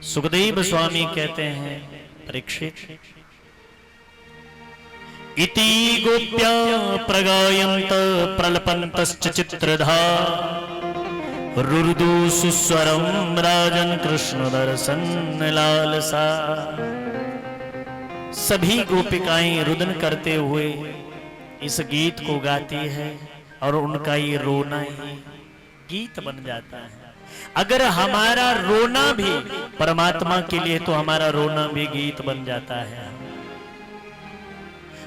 सुखदेव स्वामी कहते हैं, परीक्षित, इति गोप्या प्रगायन्त प्रलपन्तश्च चित्रधा रुरुदु सुस्वरं राजन कृष्ण दर्शन लालसा। सभी गोपिकाएं रुदन करते हुए इस गीत को गाती है और उनका ये रोना ही गीत बन जाता है। अगर हमारा रोना भी परमात्मा के लिए, तो हमारा रोना भी गीत बन जाता है।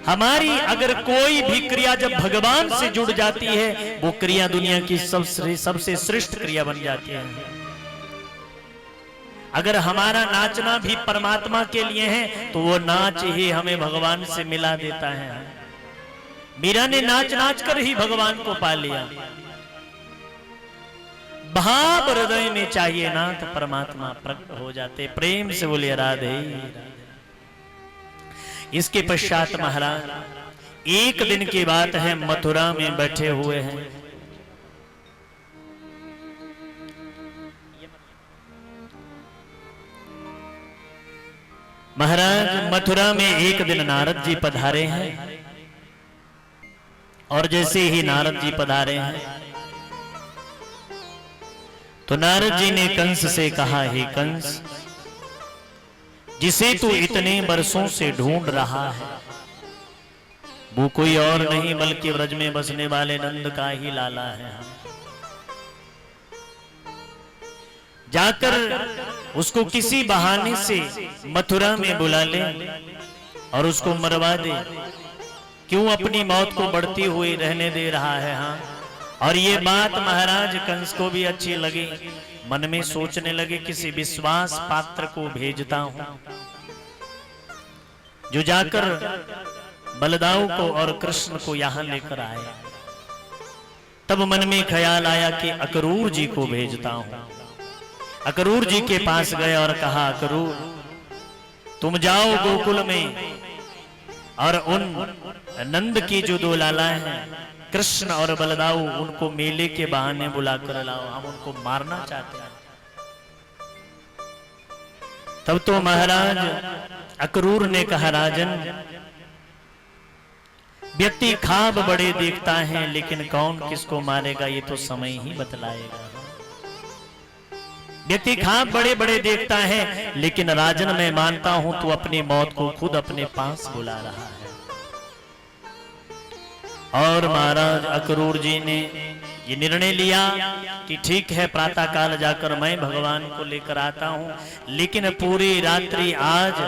हमारी अगर कोई भी क्रिया जब भगवान से जुड़ जाती है, वो क्रिया दुनिया की सबसे श्रेष्ठ क्रिया बन जाती है। अगर हमारा नाचना भी परमात्मा के लिए है, तो वो नाच ही हमें भगवान से मिला देता है। मीरा ने नाच नाच कर ही भगवान को पा लिया। भाव हृदय में चाहिए ना, तो परमात्मा प्रकट हो जाते। प्रेम से बोलिए राधे। इसके पश्चात महाराज एक दिन की बात है, मथुरा में बैठे हुए हैं। महाराज मथुरा में एक दिन नारद जी पधारे हैं, और जैसे ही नारद जी पधारे हैं, तो नारद जी ने कंस से कहा, हे कंस, जिसे तू इतने बरसों से ढूंढ रहा है, वो कोई और नहीं बल्कि व्रज में बसने वाले नंद का ही लाला है। जाकर उसको किसी बहाने से मथुरा में बुला ले और उसको मरवा दे। क्यों अपनी मौत को बढ़ती हुई रहने दे रहा है? हाँ। और ये बात महाराज कंस को भी अच्छी लगी। मन में सोचने लगे, किसी विश्वास पात्र को भेजता हूं जो जाकर बलदाऊ को और कृष्ण को यहां लेकर आए। तब मन में ख्याल आया कि अक्रूर जी को भेजता हूं। अक्रूर जी के पास गए और कहा, अक्रूर, तुम जाओ गोकुल में और उन नंद की जो दो लाला हैं, कृष्ण और बलदाऊ, उनको मेले के बहाने बुलाकर लाओ, हम उनको मारना चाहते हैं। तब तो महाराज अक्रूर ने कहा, राजन, व्यक्ति ख्वाब बड़े देखता है, लेकिन कौन किसको मारेगा ये तो समय ही बतलाएगा। व्यक्ति ख्वाब बड़े बड़े देखता है, लेकिन राजन मैं मानता हूं तू अपनी मौत को खुद अपने पास बुला रहा है। और महाराज अक्रूर जी ने ये निर्णय लिया कि ठीक है, प्रातः काल जाकर मैं भगवान को लेकर आता हूं। लेकिन पूरी रात्रि आज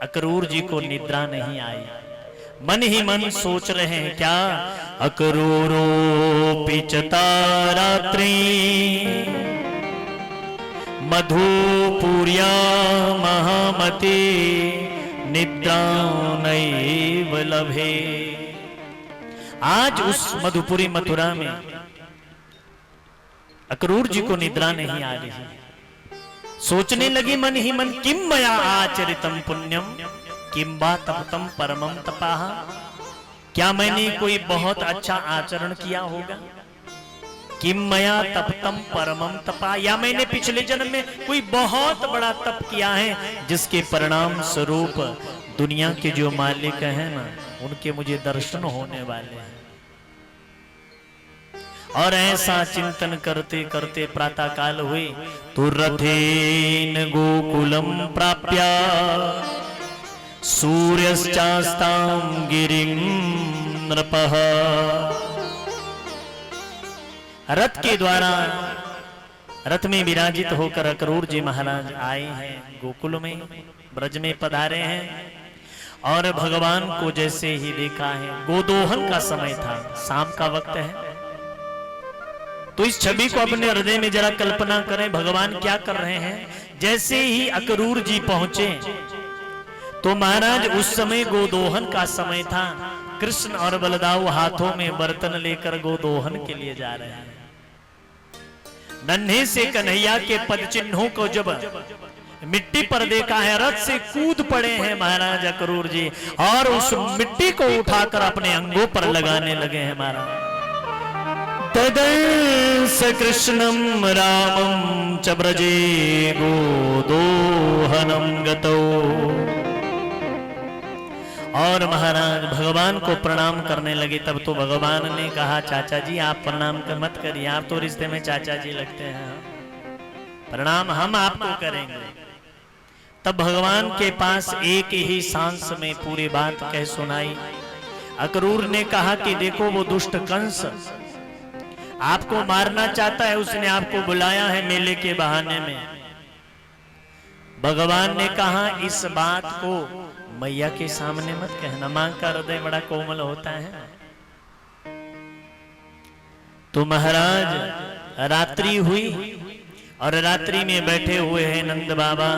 अक्रूर जी को निद्रा नहीं आई। मन ही मन सोच रहे हैं, क्या अक्रूरो पिचता रात्रि मधुपुर्या महामती निद्रा नैव लभे। आज उस मधुपुरी मथुरा में अक्रूर जी को निद्रा नहीं आ रही। सोचने लगी मन ही मन, किम मया आचरितम पुण्यम किम वा तपतम परमम तपाह। क्या मैंने कोई बहुत अच्छा आचरण किया होगा? किम मया तपतम परमम तपा, या मैंने पिछले जन्म में कोई बहुत बड़ा तप किया है जिसके परिणाम स्वरूप दुनिया के जो मालिक हैं ना, उनके मुझे दर्शन होने वाले हैं। और ऐसा चिंतन करते करते प्रातः काल हुई तो रथेन गोकुलम प्राप्य सूर्यश्चास्तां गिरिं नृपः। रथ के द्वारा रथ में विराजित होकर अक्रूर जी महाराज आए हैं, गोकुल में ब्रज में पधारे हैं। और भगवान को जैसे ही देखा है, गोदोहन का समय था, शाम का वक्त है। तो इस छवि को अपने हृदय में जरा कल्पना करें, भगवान क्या कर रहे हैं। जैसे ही अक्रूर जी पहुंचे तो महाराज उस समय गोदोहन का समय था। कृष्ण और बलदाऊ हाथों में बर्तन लेकर गोदोहन के लिए जा रहे हैं। नन्हे से कन्हैया के पद चिन्हों को जब मिट्टी पर देखा है, रथ से कूद पड़े हैं महाराज अक्रूर जी, और उस मिट्टी को उठाकर अपने अंगों पर लगाने लगे हैं महाराज। तदंस कृष्णं रामं च ब्रजे गोदोहनं गतो। और महाराज भगवान को प्रणाम करने लगे। तब तो भगवान ने कहा, चाचा जी आप प्रणाम मत करिए, आप तो रिश्ते में चाचा जी लगते हैं, प्रणाम हम आपको करेंगे। तब भगवान के पास एक ही सांस में पूरी बात कह सुनाई। अक्रूर ने कहा कि देखो वो दुष्ट कंस आपको मारना चाहता है, उसने आपको बुलाया है मेले के बहाने में। भगवान ने कहा इस बात को मैया के सामने मत कहना, मां का हृदय बड़ा कोमल होता है। तो महाराज रात्रि हुई और रात्रि में बैठे हुए हैं नंद बाबा,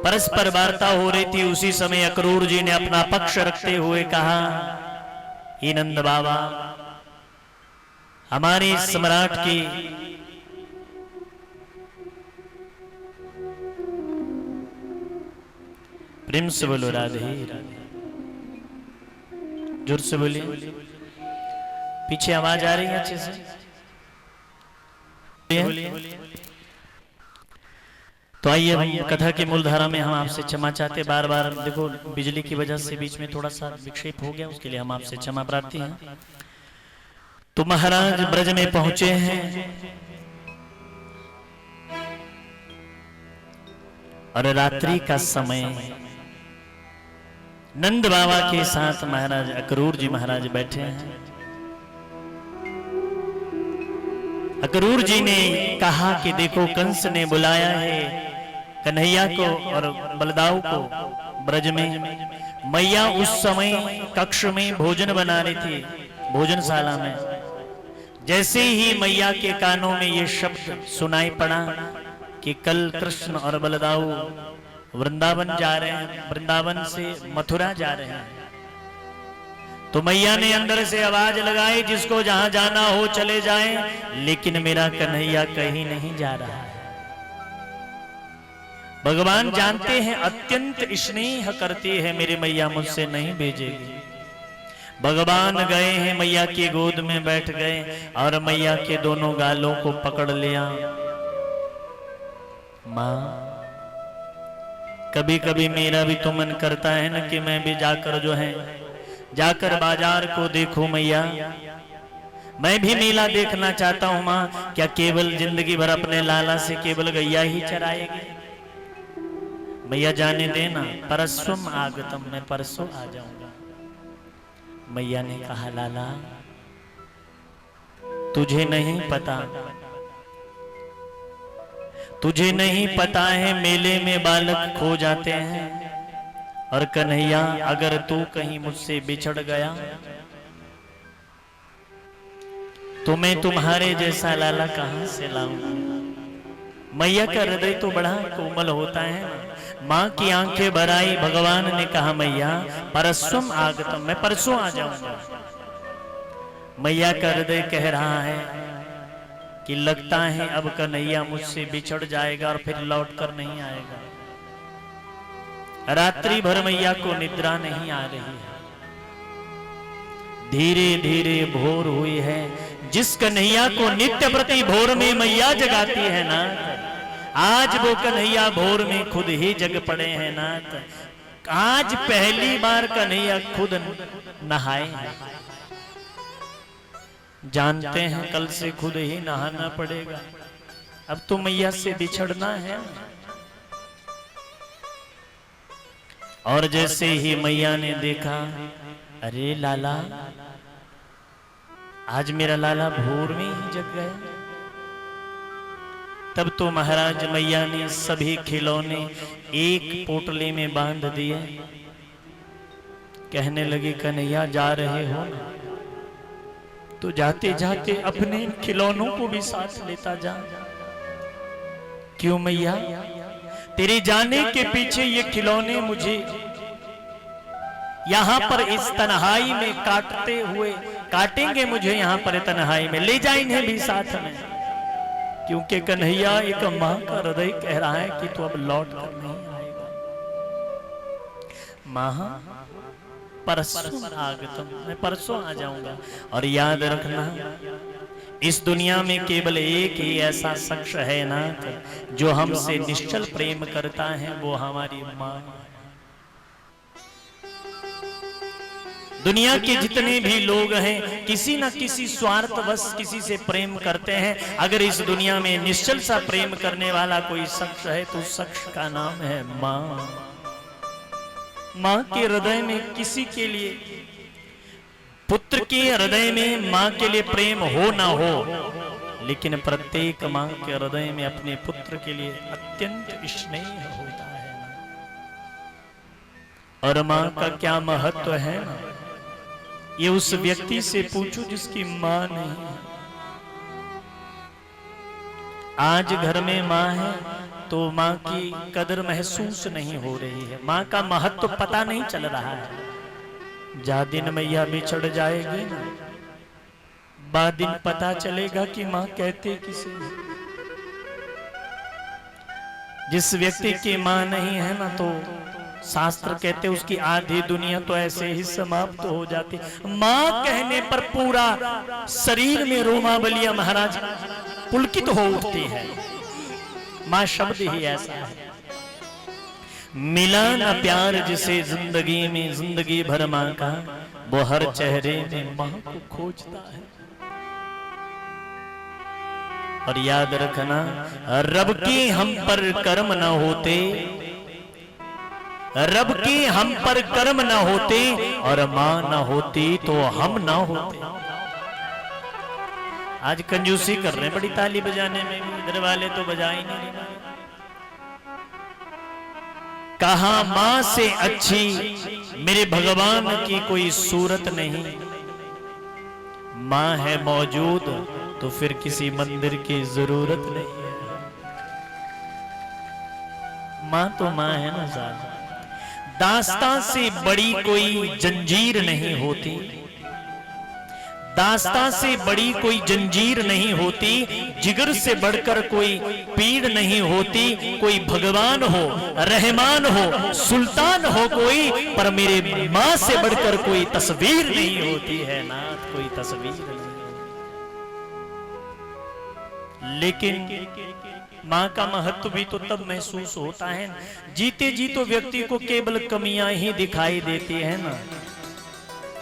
परस्पर वार्ता हो रही थी। उसी समय अक्रूर जी ने अपना पक्ष रखते हुए कहा, ये नंद बाबा हमारे सम्राट की प्रेम से बोलो राधे राधे, जोर से बोलिए, पीछे आवाज आ रही है अच्छे से बोलिए। तो आइए हम कथा की मूल धारा में हम आपसे क्षमा चाहते, बार बार देखो बिजली की वजह से बीच में थोड़ा सा विक्षेप हो गया, उसके लिए हम आपसे क्षमा प्रार्थी हैं। तो महाराज ब्रज में पहुंचे हैं और रात्रि का समय नंद बाबा के साथ महाराज अक्रूर जी महाराज बैठे हैं। अक्रूर जी ने कहा कि देखो कंस ने बुलाया है कन्हैया को और बलदाऊ को ब्रज में। मैया उस समय कक्ष में भोजन बना रही थी, भोजनशाला में। जैसे ही मैया के कानों में ये शब्द सुनाई पड़ा कि कल कृष्ण और बलदाऊ वृंदावन जा रहे हैं, वृंदावन से मथुरा जा रहे हैं, तो मैया ने अंदर से आवाज लगाई, जिसको जहां जाना हो चले जाएं, लेकिन मेरा कन्हैया कहीं नहीं जा रहा है। भगवान जानते हैं अत्यंत स्नेह करती है मेरी मैया, मुझसे नहीं भेजेगी। भगवान गए हैं, मैया की गोद में बैठ गए और मैया के दोनों गालों को पकड़ लिया। माँ कभी कभी मेरा भी तो मन करता है ना कि मैं भी जाकर जो है जाकर बाजार को देखूं मैया, मैं भी मेला देखना चाहता हूं माँ। क्या केवल जिंदगी भर अपने लाला से केवल गैया ही चराएगी? मैया जाने देना, परसों आगतम, मैं परसों आ जाऊंगा। मैया ने कहा लाला तुझे नहीं पता, तुझे नहीं पता है मेले में बालक खो जाते हैं, और कन्हैया अगर तू कहीं मुझसे बिछड़ गया तो मैं तुम्हारे जैसा लाला कहां से लाऊंगा? मैया का हृदय तो बड़ा कोमल होता है। माँ की आंखें भर आई। भगवान ने कहा मैया परसों आगतम, मैं परसों आ जाऊंगा। मैया का हृदय कह रहा है कि लगता है अब कन्हैया मुझसे बिछड़ जाएगा और फिर लौट कर नहीं आएगा। रात्रि भर मैया को निद्रा नहीं आ रही है। धीरे धीरे भोर हुई है। जिस कन्हैया को नित्य प्रति भोर में मैया जगाती है ना, आज वो कन्हैया भोर में खुद ही जग पड़े हैं नाथ। आज पहली बार कन्हैया खुद नहाए हैं। जानते हैं कल से खुद ही नहाना पड़ेगा। अब तो मैया से बिछड़ना है। और जैसे ही मैया ने देखा, अरे लाला, आज मेरा लाला भोर में ही जग गया। तब तो महाराज मैया ने सभी खिलौने एक पोटले में बांध दिए। कहने लगे कन्हैया जा रहे हो ना, तो जाते जाते अपने खिलौनों को भी साथ लेता जा। क्यों मैया? तेरे जाने के पीछे ये खिलौने मुझे यहां पर इस तन्हाई में काटते हुए काटेंगे, मुझे यहां पर तन्हाई में ले जा इन्हें भी साथ में। क्योंकि कन्हैया एक मां का हृदय कह रहा है कि तू अब लौट कर नहीं आएगा। मां परसों आगतम, मैं परसों आ जाऊंगा। और याद रखना, इस दुनिया में केवल एक ही ऐसा शख्स है नाथ जो हमसे निश्चल प्रेम करता है, वो हमारी माँ। दुनिया के जितने भी लोग हैं किसी न किसी स्वार्थवश किसी से प्रेम करते हैं। अगर इस दुनिया में निश्चल सा प्रेम करने वाला कोई शख्स है तो उस शख्स का नाम है माँ। माँ के हृदय में किसी के लिए, पुत्र के हृदय में माँ के लिए प्रेम हो ना हो, लेकिन प्रत्येक माँ के हृदय में अपने पुत्र के लिए अत्यंत स्नेह होता है। और माँ का क्या महत्व है ना, ये उस व्यक्ति से पूछो जिसकी माँ नहीं है। आज घर में माँ है तो माँ की कदर महसूस नहीं हो रही है, माँ का महत्व पता नहीं चल रहा है। जा दिन मैया बिछड़ जाएगी ना, बाद दिन पता चलेगा कि माँ कहते किसे। जिस व्यक्ति की माँ नहीं है ना, तो शास्त्र कहते उसकी आधी दुनिया तो ऐसे ही समाप्त हो जाती। माँ कहने पर पूरा शरीर में रोमावलियां महाराज पुलकित हो उठती है। माँ शब्द ही ऐसा है। मिला न प्यार जिसे जिंदगी में, जिंदगी भर माँ का, वो हर चेहरे में माँ को खोजता है। और याद रखना, रब के हम पर कर्म न होते, रब के हम पर कर्म न होते और मां न होती तो हम न होते। आज कंजूसी कर रहे हैं बड़ी ताली बजाने में, इधर वाले तो बजा ही नहीं रहे। कहा मां से अच्छी मेरे भगवान की कोई सूरत नहीं। मां है मौजूद तो फिर किसी मंदिर की जरूरत नहीं है। मां तो मां है ना साहब। दास्तां से बड़ी कोई जंजीर नहीं होती, दास्तां से बड़ी कोई जंजीर नहीं होती, जिगर से बढ़कर कोई पीड़ नहीं होती। कोई भगवान हो, रहमान हो, सुल्तान हो कोई, पर मेरे मां से बढ़कर कोई तस्वीर नहीं होती है नाथ, कोई तस्वीर नहीं। लेकिन माँ का महत्व भी तो तब महसूस होता है, जीते जी तो व्यक्ति को केवल कमियां ही दिखाई देती है ना,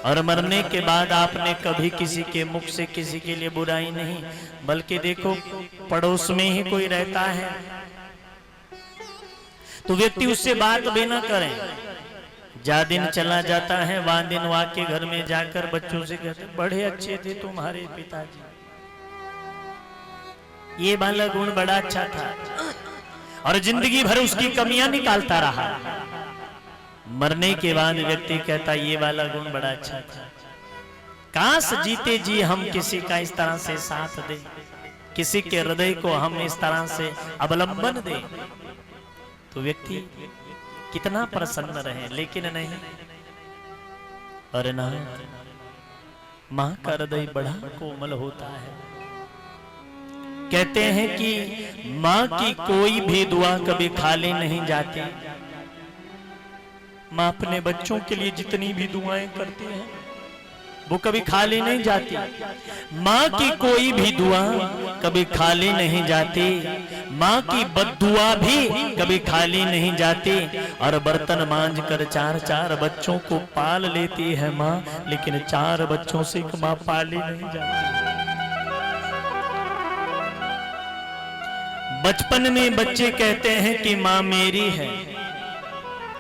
और मरने के बाद आपने कभी किसी के मुख से किसी के लिए बुराई नहीं, बल्कि देखो पड़ोस में ही कोई रहता है तो व्यक्ति उससे बात भी ना करें। जा दिन चला जाता है, वहां दिन वहां के घर में जाकर बच्चों से कहते बड़े अच्छे थे तुम्हारे पिताजी, ये वाला गुण बड़ा अच्छा था, और जिंदगी भर उसकी कमियां निकालता रहा। मरने के बाद व्यक्ति कहता ये वाला गुण बड़ा अच्छा था। काश जीते जी हम किसी का इस तरह से साथ दें, किसी के हृदय को हम इस तरह से अवलंबन दें, तो व्यक्ति कितना प्रसन्न रहे। लेकिन नहीं, और ना, मां का हृदय बड़ा कोमल होता है। कहते हैं कि मां की कोई भी दुआ कभी खाली नहीं जाती। मां अपने बच्चों के लिए जितनी भी दुआएं करती है वो कभी खाली नहीं जाती। मां की कोई भी दुआ कभी खाली नहीं जाती, मां की बद्दुआ भी कभी खाली नहीं जाती। और बर्तन मांझ कर चार चार बच्चों को पाल लेती है मां, लेकिन चार बच्चों से एक मां पाली नहीं जाती। बचपन में बच्चे कहते हैं कि माँ मेरी है,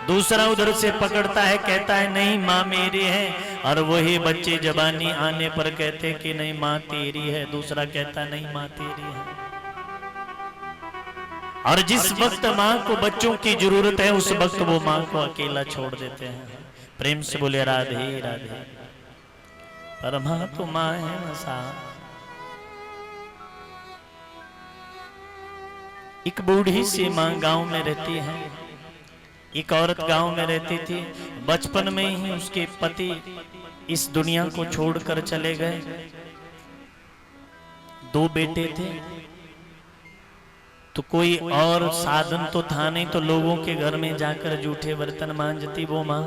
दूसरा उधर से पकड़ता है कहता है नहीं माँ मेरी है, और वही बच्चे जवानी आने पर कहते कि नहीं माँ तेरी है, दूसरा कहता नहीं माँ तेरी है। और जिस वक्त माँ को बच्चों की जरूरत है उस वक्त वो माँ को अकेला छोड़ देते हैं। प्रेम से बोले राधे राधे। पर माँ तो माँ है ना साहब। एक बूढ़ी सी माँ गांव में रहती है, एक औरत गांव में रहती थी। बचपन में ही उसके पति इस दुनिया को छोड़कर चले गए। 2 बेटे थे, तो कोई और साधन तो था नहीं, तो लोगों के घर में जाकर जूठे बर्तन मांजती वो माँ।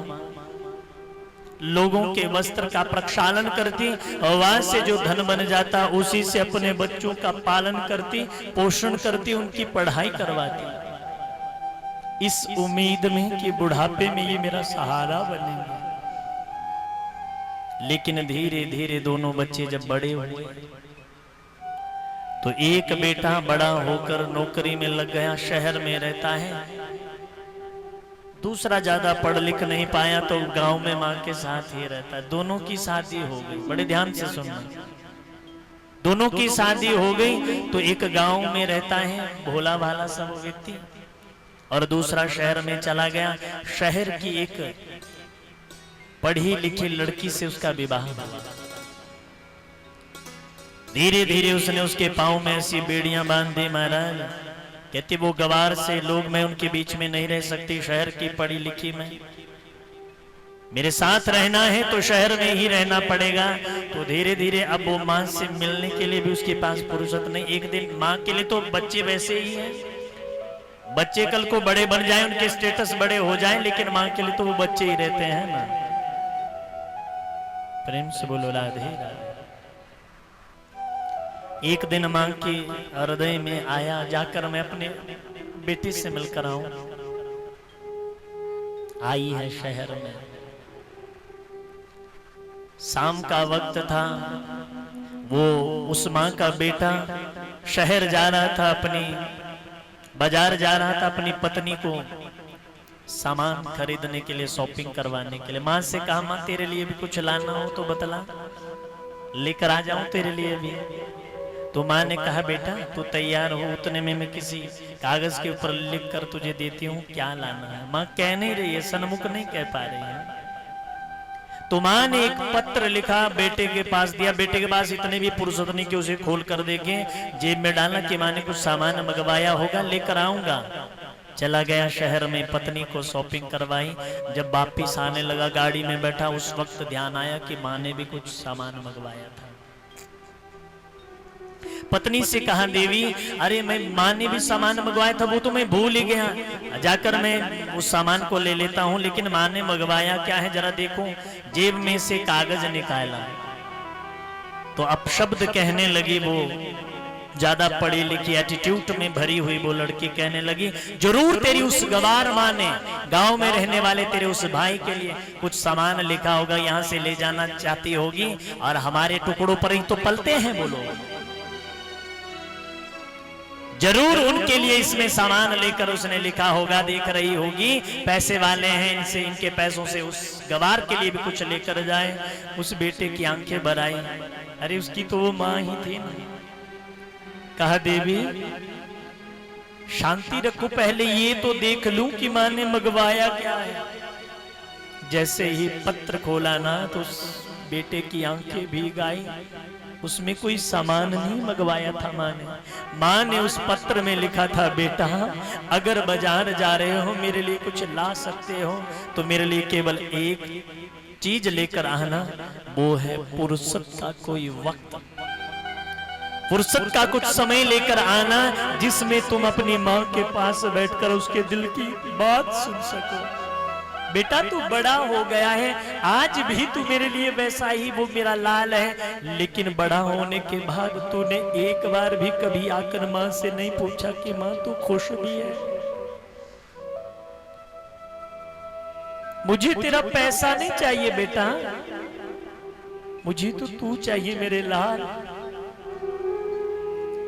लोगों के वस्त्र का प्रक्षालन करती और वहां से जो धन बन जाता उसी से अपने बच्चों का पालन करती, पोषण करती, उनकी पढ़ाई करवाती, इस उम्मीद में कि बुढ़ापे में ये मेरा सहारा बनेंगे। लेकिन धीरे धीरे दोनों बच्चे जब बड़े हुए तो एक बेटा बड़ा होकर नौकरी में लग गया, शहर में रहता है। दूसरा ज्यादा पढ़ लिख नहीं पाया तो गांव में मां के साथ ही रहता है। दोनों की शादी हो गई, बड़े ध्यान से सुनना, दोनों की शादी हो गई तो एक गांव में रहता है भोला भाला सब व्यक्ति, और दूसरा शहर में चला गया। शहर की एक पढ़ी लिखी लड़की से उसका विवाह हुआ। धीरे धीरे उसने उसके पांव में ऐसी बेड़ियां बांध दी, महाराज कहती वो गवार से लोग, मैं उनके बीच में नहीं रह सकती, शहर की पढ़ी लिखी में मेरे साथ रहना है तो शहर में ही रहना पड़ेगा। तो धीरे धीरे अब वो मां से मिलने के लिए भी उसके पास फुर्सत नहीं। एक दिन मां के लिए तो बच्चे वैसे ही हैं, बच्चे कल को बड़े बन जाएं, उनके स्टेटस बड़े हो जाएं, लेकिन मां के लिए तो वो बच्चे ही रहते हैं ना। प्रेम से बोलो राधे राधे। एक दिन मां की हृदय में आया, जाकर मैं अपने बेटी से मिलकर आऊं। आई है शहर में, शाम का वक्त था, वो उस मां का बेटा शहर जा रहा था, अपनी बाजार जा रहा था अपनी पत्नी को सामान खरीदने के लिए, शॉपिंग करवाने के लिए। मां से कहा मां तेरे लिए भी कुछ लाना हो तो बतला, लेकर आ जाऊं तेरे लिए भी। तो मां ने कहा बेटा तू तैयार हो, उतने में मैं किसी कागज के ऊपर लिख कर तुझे देती हूँ, क्या लाना है। मां कह नहीं रही है, सन्मुख नहीं कह पा रही है। तो मां ने एक पत्र लिखा, बेटे के पास दिया। बेटे के पास इतने भी फुर्सत नहीं कि उसे खोल कर देखे, जेब में डाला कि मां ने कुछ सामान मंगवाया होगा, लेकर आऊंगा। चला गया शहर में, पत्नी को शॉपिंग करवाई। जब वापिस आने लगा, गाड़ी में बैठा, उस वक्त ध्यान आया कि मां ने भी कुछ सामान मंगवाया था। पत्नी से कहा देवी अरे मैं मां ने भी सामान मंगवाया था, वो तो मैं भूल ही गया, जाकर मैं उस सामान को ले लेता हूं, लेकिन मां ने मंगवाया क्या है जरा देखो। जेब में से कागज निकाला तो अपशब्द कहने लगी, वो ज्यादा पढ़ी लिखी एटीट्यूड में भरी हुई वो लड़की कहने लगी, जरूर तेरी उस गवार मां ने गांव में रहने वाले तेरे उस भाई के लिए कुछ सामान लिखा होगा, यहां से ले जाना चाहती होगी, और हमारे टुकड़ों पर ही तो पलते हैं वो लोग, जरूर उनके लिए इसमें सामान लेकर उसने लिखा होगा, देख रही होगी पैसे वाले हैं, इनसे इनके पैसों से उस गवार के लिए भी कुछ लेकर जाए। उस बेटे की आंखें भर आई, अरे उसकी तो वो मां ही थी ना। कहा देवी शांति रखो, पहले ये तो देख लूं कि मां ने मंगवाया क्या है। जैसे ही पत्र खोला ना तो उस बेटे की आंखें भीग आई, उसमें कोई सामान नहीं मंगवाया था मां ने। मां ने उस पत्र में लिखा था, बेटा अगर बाजार जा रहे हो, मेरे लिए कुछ ला सकते हो तो मेरे लिए केवल एक चीज लेकर आना, वो है फुर्सत का कोई वक्त, फुर्सत का कुछ समय लेकर आना, जिसमें तुम अपनी मां के पास बैठकर उसके दिल की बात सुन सको। बेटा तू बड़ा हो गया है, आज भी तू मेरे लिए वैसा ही वो मेरा लाल है, लेकिन बड़ा होने के बाद तूने एक बार भी कभी आकर मां से नहीं पूछा कि मां तू खुश भी है। मुझे तेरा पैसा नहीं चाहिए बेटा, मुझे तो तू चाहिए मेरे लाल।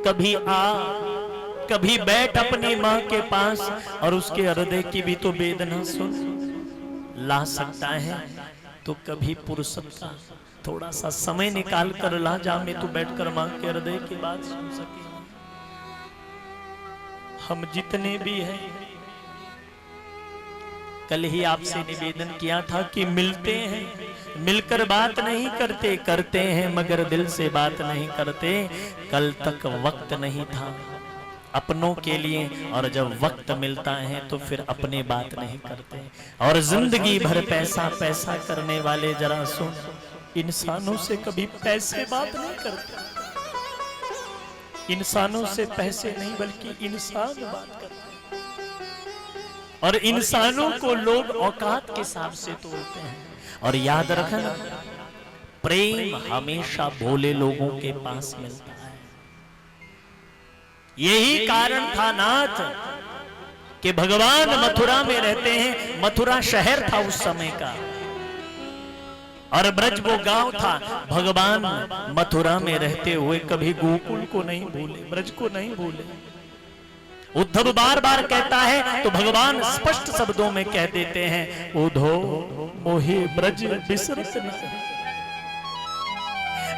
कभी आ, कभी बैठ अपनी मां के पास और उसके हृदय की भी तो वेदना सुन। ला सकता है तो कभी फुर्सत का थोड़ा सा समय निकाल कर ला, जहां में तू बैठकर मां के हृदय की बात सुन सके। हम जितने भी हैं, कल ही आपसे निवेदन किया था कि मिलते हैं, मिलकर बात नहीं करते, करते हैं मगर दिल से बात नहीं करते। कल तक वक्त नहीं था अपनों के लिए, और जब वक्त मिलता है तो फिर अपने बात नहीं करते। और जिंदगी भर पैसा पैसा करने वाले जरा सुन, इंसानों से कभी पैसे बात नहीं करते। इंसानों से पैसे नहीं बल्कि इंसान बात करते, और इंसानों को लोग औकात के हिसाब से तोलते हैं। और याद रखना, प्रेम हमेशा भोले लोगों के पास मिलता है। यही कारण था नाथ कि भगवान मथुरा में रहते हैं। मथुरा शहर था उस समय का और ब्रज वो गांव था। भगवान मथुरा में रहते हुए कभी गोकुल को नहीं भूले, ब्रज को नहीं भूले। उद्धव बार बार कहता है तो भगवान स्पष्ट शब्दों में कह देते हैं, उधो मोहे ब्रज बिसरत नहीं,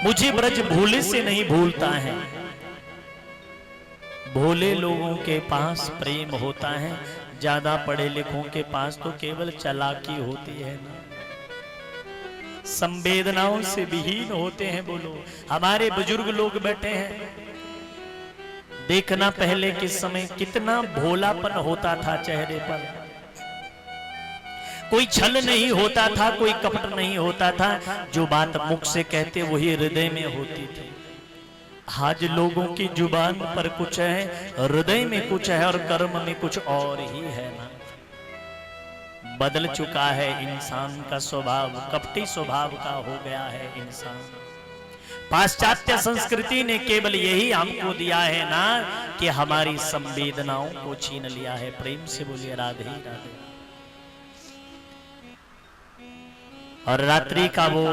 मुझे ब्रज भूले से नहीं भूलता है। भोले लोगों के पास प्रेम होता है, ज्यादा पढ़े लिखों के पास तो केवल चालाकी होती है ना, संवेदनाओं से विहीन होते हैं। बोलो, हमारे बुजुर्ग लोग बैठे हैं, देखना पहले के समय कितना भोलापन होता था चेहरे पर, कोई छल नहीं होता था, कोई कपट नहीं होता था। जो बात मुख से कहते वही हृदय में होती थी। आज लोगों की जुबान पर कुछ है, हृदय में कुछ है और कर्म में कुछ और ही है ना। बदल चुका है इंसान का स्वभाव, कपटी स्वभाव का हो गया है इंसान। पाश्चात्य संस्कृति ने केवल यही हमको दिया है ना कि हमारी संवेदनाओं को छीन लिया है। प्रेम से बोलिए राधे राधे। और रात्रि का वो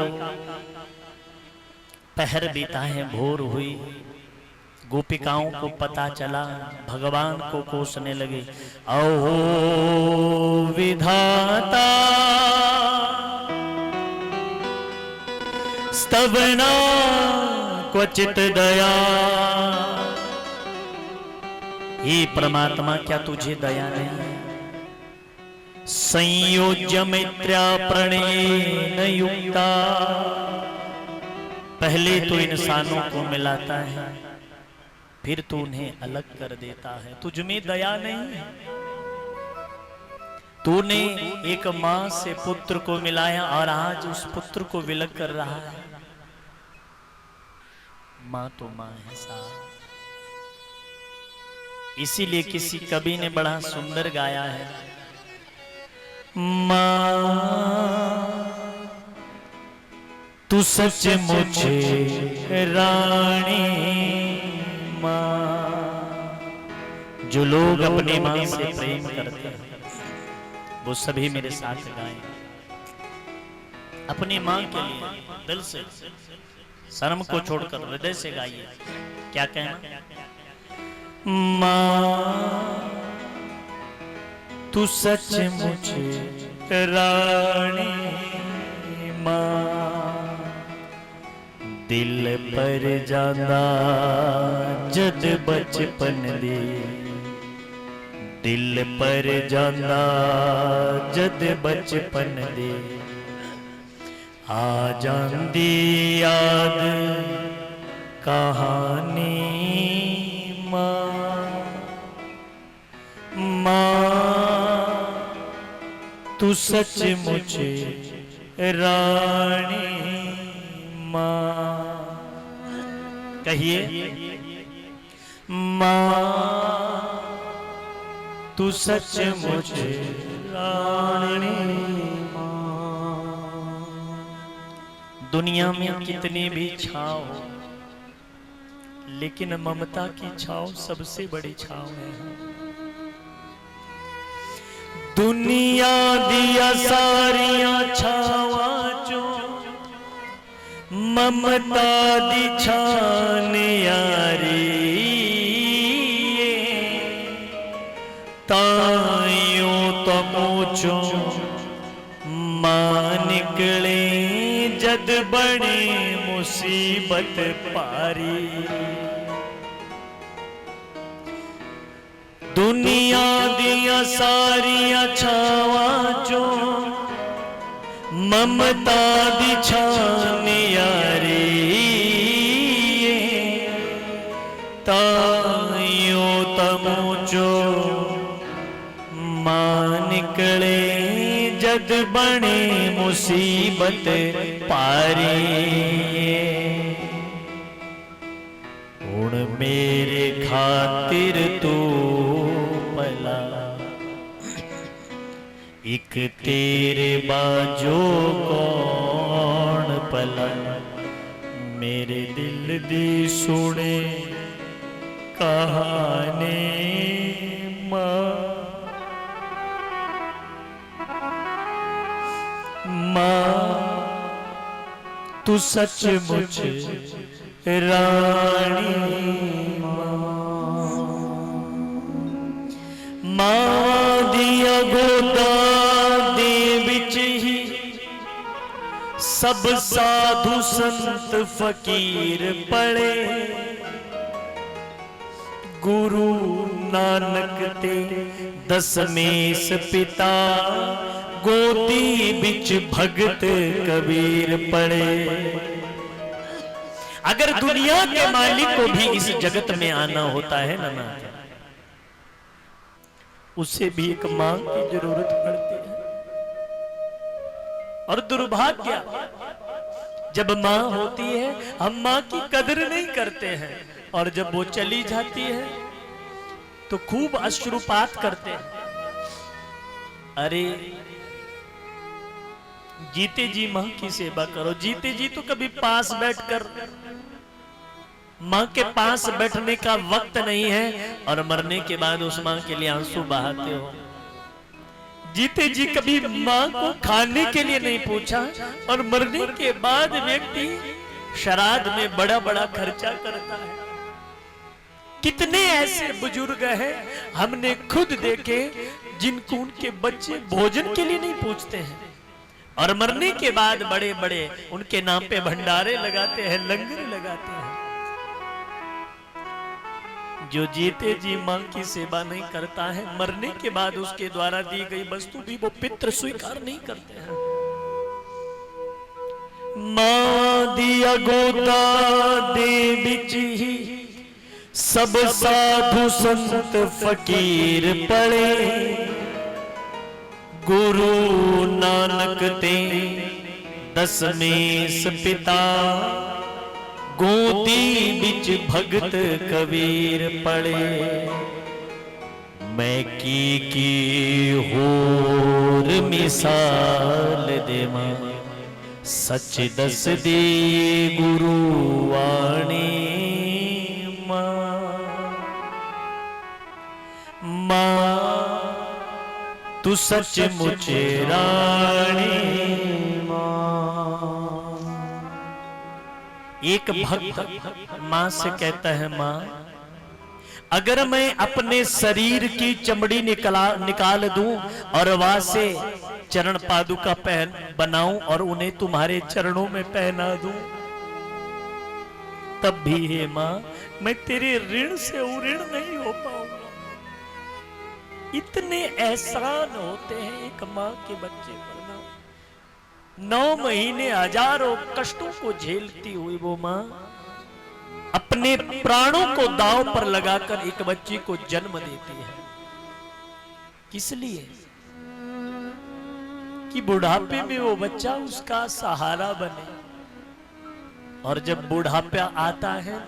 पहर बीता है, भोर हुई, गोपिकाओं को पता चला, भगवान को कोसने लगे। अहो विधाता स्तवना क्वचित दया, हे परमात्मा क्या तुझे दया नहीं? संयोज्य मित्रा प्रणयेन युक्ता, पहले तो इंसानों को मिलाता है, फिर तो उन्हें अलग कर देता है। तुझ में दया नहीं है। तूने एक मां से पुत्र को मिलाया और आज उस पुत्र को विलग कर रहा है। मां तो मां है साहब। इसीलिए किसी कवि ने बड़ा सुंदर गाया है, मां तू सचमुच रानी मां। जो लोग अपनी मां से प्रेम करते हैं वो सभी मेरे साथ गाएं, अपनी मां के लिए दिल से, शर्म को छोड़कर हृदय से गाइए। क्या कहना? मां तू सचमुच रानी मां, दिल पर जादा जद बचपन दे, दिल पर जादा जद बचपन दे, आ जांदी याद कहानी मां। मां तू सचमुच रानी मां। कहिए, मां तू सचमुच रानी मां। दुनिया में कितनी भी छाव हो, लेकिन ममता की छाव सबसे बड़ी छाव है। दुनिया दिया सारिया छावा चो ममता दी छान यारी, ताइयों तो मोचो मां निकले जद बड़े मुसीबत पारी। दुनिया दिया सारिया छावा जो ममता दी छान यारी, ताइयों तमोचो मां निकले जद बने मुसीबत पारी। हुण मेरे खातिर तू भला एक तेरे बाजो कौन पला मेरे दिल दी सुने कहानी माँ तू सचमुच रानी मां दिया गोदा दे विच ही सब साधु संत फकीर पड़े गुरु नानक ते दसमेश पिता गोदी बिच भगत कबीर पड़े। अगर दुनिया के मालिक को भी इस जगत में आना होता है ना उसे भी एक मां की जरूरत पड़ती है। और दुर्भाग्य जब मां होती है हम मां की कदर नहीं करते हैं और जब वो चली जाती है तो खूब अश्रुपात करते हैं। अरे जीते जी मां की सेवा करो। जीते जी तो कभी पास बैठकर मां के पास बैठने का वक्त नहीं है और मरने के बाद उस मां के लिए आंसू बहाते हो। जीते जी कभी मां को खाने के लिए नहीं पूछा और मरने के बाद व्यक्ति श्राद्ध में बड़ा बड़ा खर्चा करता है। कितने ऐसे बुजुर्ग हैं हमने खुद देखे जिनको उनके बच्चे भोजन के लिए नहीं पूछते हैं और मरने के बाद बड़े बड़े उनके नाम पे भंडारे लगाते हैं, लंगर लगाते हैं। जो जीते जी मां की सेवा नहीं करता है मरने के बाद उसके द्वारा दी गई वस्तु भी वो पितृ स्वीकार नहीं करते हैं। मां दिया गोदा दे बिच ही सब साधु संत फकीर पड़े गुरु नानक ते दसमेश पिता गोदी बिच भगत कबीर पड़े। मैं की होर मिसाल देवा सच दस दे गुरु वाणी मां तू सचमुच रानी एक भक्त मां से कहता है मां अगर मैं अपने शरीर की चमड़ी निकाल दूं और वहां से चरण पादुका पहन बनाऊं और उन्हें तुम्हारे चरणों में पहना दूं तब भी हे मां मैं तेरे ऋण से उऋण नहीं हो पाऊंगा। इतने एहसान होते हैं एक मां के बच्चे पर। 9 महीने हजारों कष्टों को झेलती हुई वो मां अपने प्राणों को दांव पर लगाकर एक बच्ची को जन्म देती है। किस लिए? कि बुढ़ापे में वो बच्चा उसका सहारा बने। और जब बुढ़ापा आता है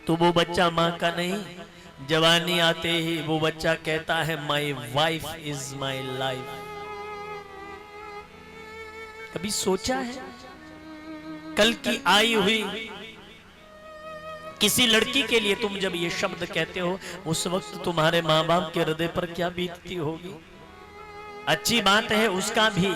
तो वो बच्चा मां का नहीं, जवानी आते ही वो बच्चा कहता है my wife is my life. कभी सोचा है कल की आई हुई किसी लड़की के लिए तुम जब ये शब्द कहते हो उस वक्त तुम्हारे माँ बाप के हृदय पर क्या बीतती होगी? अच्छी बात है, उसका भी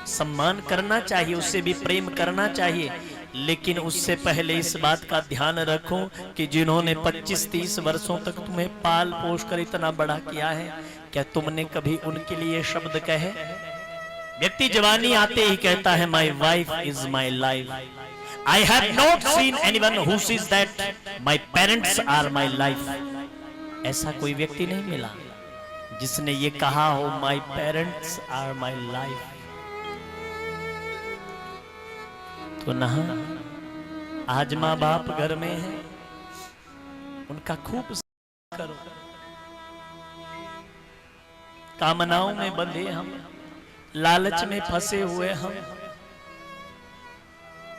सम्मान करना चाहिए, उससे भी प्रेम करना चाहिए, लेकिन उससे पहले इस बात का ध्यान रखो कि जिन्होंने 25-30 वर्षों तक तुम्हें पाल पोष कर इतना बड़ा किया है, क्या तुमने कभी उनके लिए शब्द कहे? व्यक्ति जवानी आते ही कहता है my wife is my life. I have not seen anyone who says that my parents are my life. ऐसा कोई व्यक्ति नहीं मिला जिसने ये कहा हो my parents are my life. तो ना आज माँ बाप घर में है, उनका खूब करो। कामनाओं में बंधे हम, लालच में फंसे हुए हम,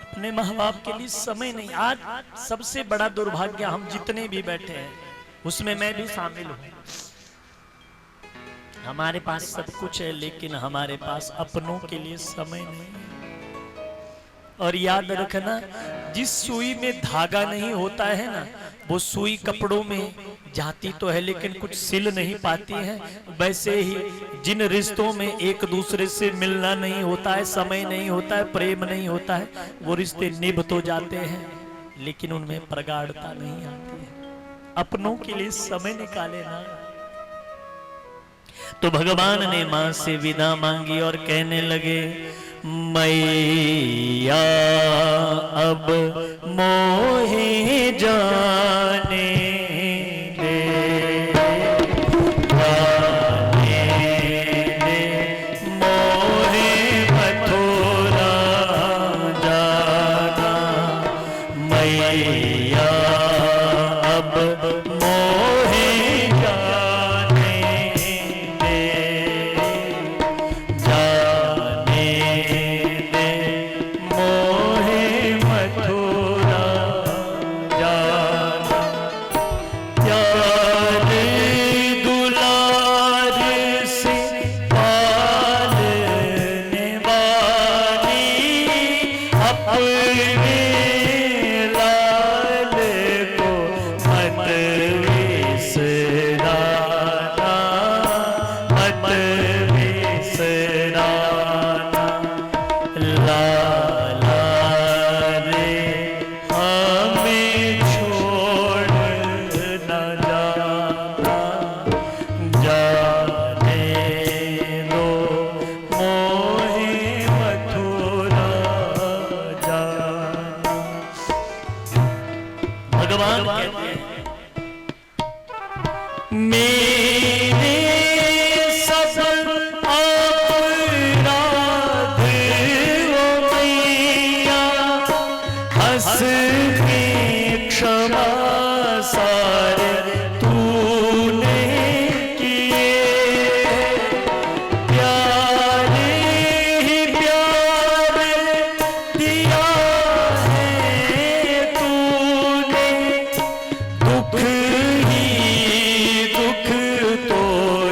अपने माँ बाप के लिए समय नहीं। आज सबसे बड़ा दुर्भाग्य, हम जितने भी बैठे हैं उसमें मैं भी शामिल हूं, हमारे पास सब कुछ है, लेकिन हमारे पास अपनों के लिए समय नहीं है। और याद रखना, जिस सुई में धागा नहीं होता है ना, वो सुई कपड़ों में जाती तो है लेकिन कुछ सिल नहीं पाती है। वैसे ही जिन रिश्तों में एक दूसरे से मिलना नहीं होता है, समय नहीं होता है, प्रेम नहीं होता है, वो रिश्ते निभ तो जाते हैं लेकिन उनमें प्रगाढ़ता नहीं आती है। अपनों के लिए समय निकाले ना। तो भगवान ने मां से विदा मांगी और कहने लगे, मैया अब मोहे जाने दे, जाने दे मोहे मथुरा जाना। मैया अब मोहे जाने दे, जाने दे मोहे मथुरा जाना। प्यार दुलार से पालने वाली अपने लाल को मत विसराना, मत विसराना। लाला रे हमें छोड़ न जाना, जाने दो मोहे मथुरा जाना। भगवान कहते हैं, मेरे सब अपराध ओ मैया हंस के क्षमा सारे तूने किए। प्यारे ही प्यारे दिया है तूने, दुख ही दुख तो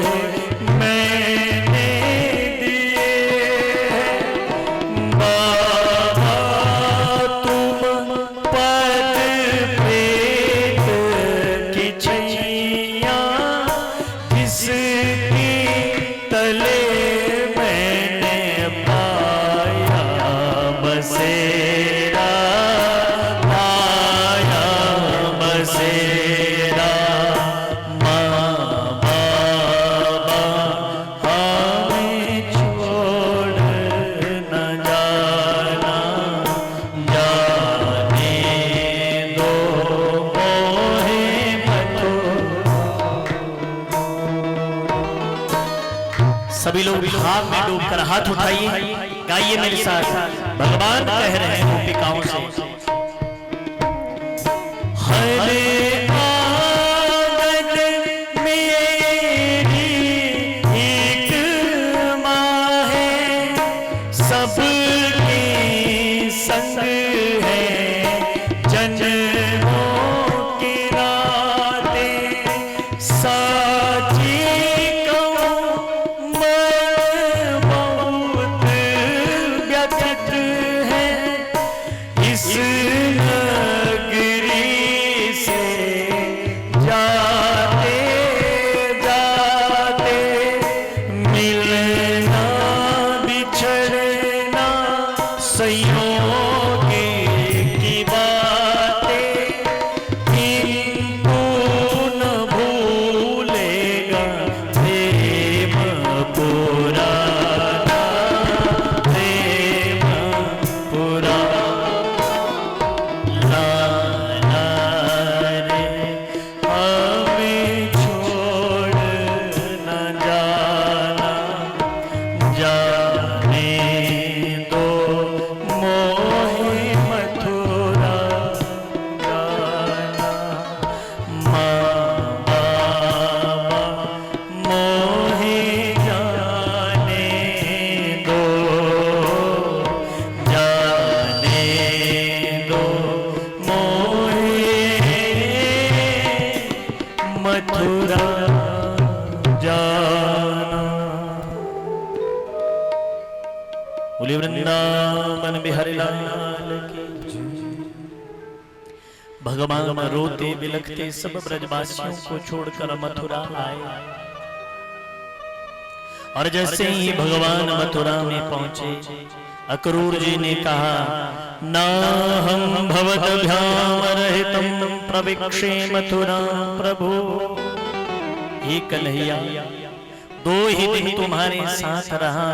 है मैंने दिए। बाबा तुम पद पेट की छैया, जिसके तले मैंने पाया बसेरा, पाया बसेरा। माँ बाबा हमें छोड़ न जाना, जाने दो मोहे मथुरा। सभी लोग भाव में डूबकर हाथ उठाइए, गाइए मेरे साथ। भगवान कह रहे हैं गोपिकाओं से, हर आंगन मेरी एक माँ है, सबके संग है जन्मों के नाते। साची कहूँ मन बहुत व्यथित है, इस नगरी से जाते जाते। मिलना बिछड़ना संयोग की बातें, किंतु न भूलेगा प्रेम पुराना, प्रेम पुराना। लाला रे हमें छोड़ न जाना, जाने दो मोहे मथुरा जाना। माँ बाबा मोहे जाने दो, जाने दो मोहे मथुरा जाना। बोले वृंदावन बिहारी लाल की। भगवान रोते बिलखते सब ब्रजवासियों को छोड़कर मथुरा आए, और जैसे ही भगवान मथुरा में पहुंचे, अक्रूर जी ने कहा, ना हम भवद्भ्याम रहितम प्रविक्षे मथुरा प्रभु। हे कन्हैया, 2 ही दिन तुम्हारे साथ रहा,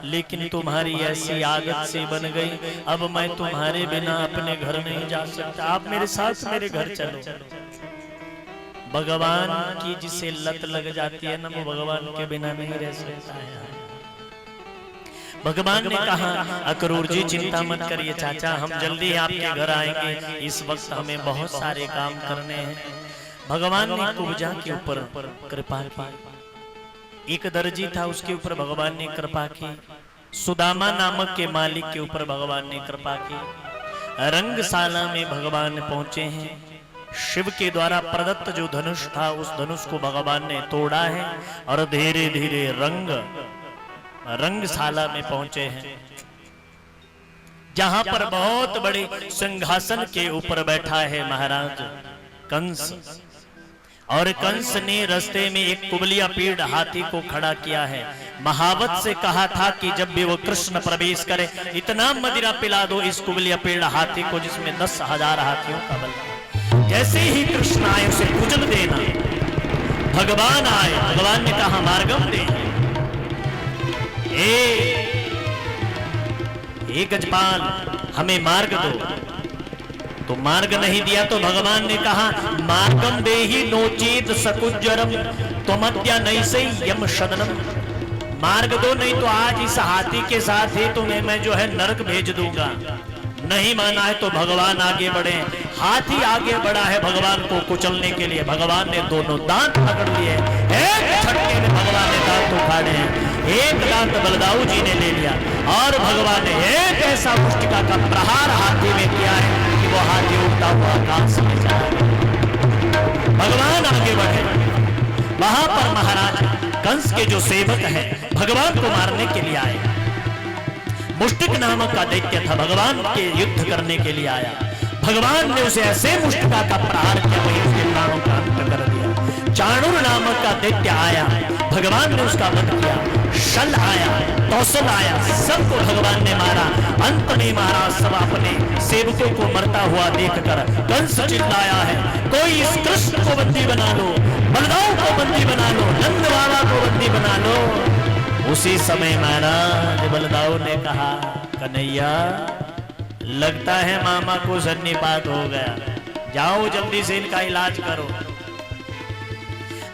लेकिन तुम्हारी ऐसी आदत से बन गई, अब मैं तुम्हारे बिना अपने घर नहीं जा सकता, आप मेरे साथ मेरे घर चलो। भगवान की जिसे लत लग जाती है ना, वो भगवान के बिना नहीं रह सकता है। भगवान ने कहा, अक्रूर जी चिंता मत करिए चाचा, हम जल्दी आपके घर आएंगे, इस वक्त हमें बहुत सारे काम करने हैं। भगवान ने कुब्जा के ऊपर कृपा की। एक दर्जी था, उसके ऊपर भगवान ने कृपा की। सुदामा नामक के मालिक के ऊपर भगवान ने कृपा की। रंगशाला में भगवान पहुंचे हैं। शिव के द्वारा प्रदत्त जो धनुष था, उस धनुष को भगवान ने तोड़ा है, और धीरे धीरे रंगशाला में पहुंचे हैं, जहां पर बहुत बड़े सिंहासन के ऊपर बैठा है महाराज कंस। और कंस ने रास्ते में एक कुबलिया पीड़ हाथी को खड़ा किया है। महावत से कहा था कि जब भी वो कृष्ण प्रवेश करे, इतना मदिरा पिला दो इस कुबलिया पीड़ हाथी को जिसमें 10,000 हाथियों का बल। जैसे ही कृष्ण आए उसे कुचल देना। भगवान आए, भगवान ने कहा मार्गम दे। ए गजपाल, हमें मार्ग दो। तो मार्ग नहीं दिया तो भगवान ने कहा, मार्गम देहि नोचेत सकुज्जरम त्वमद्य नैसे यम शदनम। मार्ग दो, नहीं तो आज इस हाथी के साथ ही तुम्हें मैं जो है नरक भेज दूंगा। नहीं माना है तो भगवान आगे बढ़े। हाथी आगे बढ़ा है भगवान को कुचलने के लिए। भगवान ने दोनों दांत पकड़ लिए, एक झटके में भगवान ने दांत उखाड़े हैं। एक दांत बलदाऊ जी ने ले लिया, और भगवान ने एक ऐसा मुष्टिका का प्रहार हाथी में किया है कि वो हाथी उड़ता हुआ आकाश में चला गया। भगवान आगे बढ़े। वहां पर महाराज कंस के जो सेवक हैं भगवान को मारने के लिए आए। मुष्टिक नामक का दैत्य था, भगवान के युद्ध करने के लिए आया। भगवान ने उसे ऐसे मुष्टिका का प्रहार किया, वही उसके प्राणों का अंत कर दिया। चाणूर नामक का दैत्य आया, भगवान ने उसका वध किया। शल आया, कौशल आया, सबको भगवान ने मारा। अंत में महाराज सब अपने सेवकों को मरता हुआ देखकर कंस चिल्लाया है, कोई इस कृष्ण को बंदी बना लो, बलदाऊ को बंदी बना लो, नंद बाबा को बंदी बना लो। उसी समय महाराज बलदाऊ ने कहा, कन्हैया लगता है मामा को सन्निपात हो गया, जाओ जल्दी से इनका इलाज करो।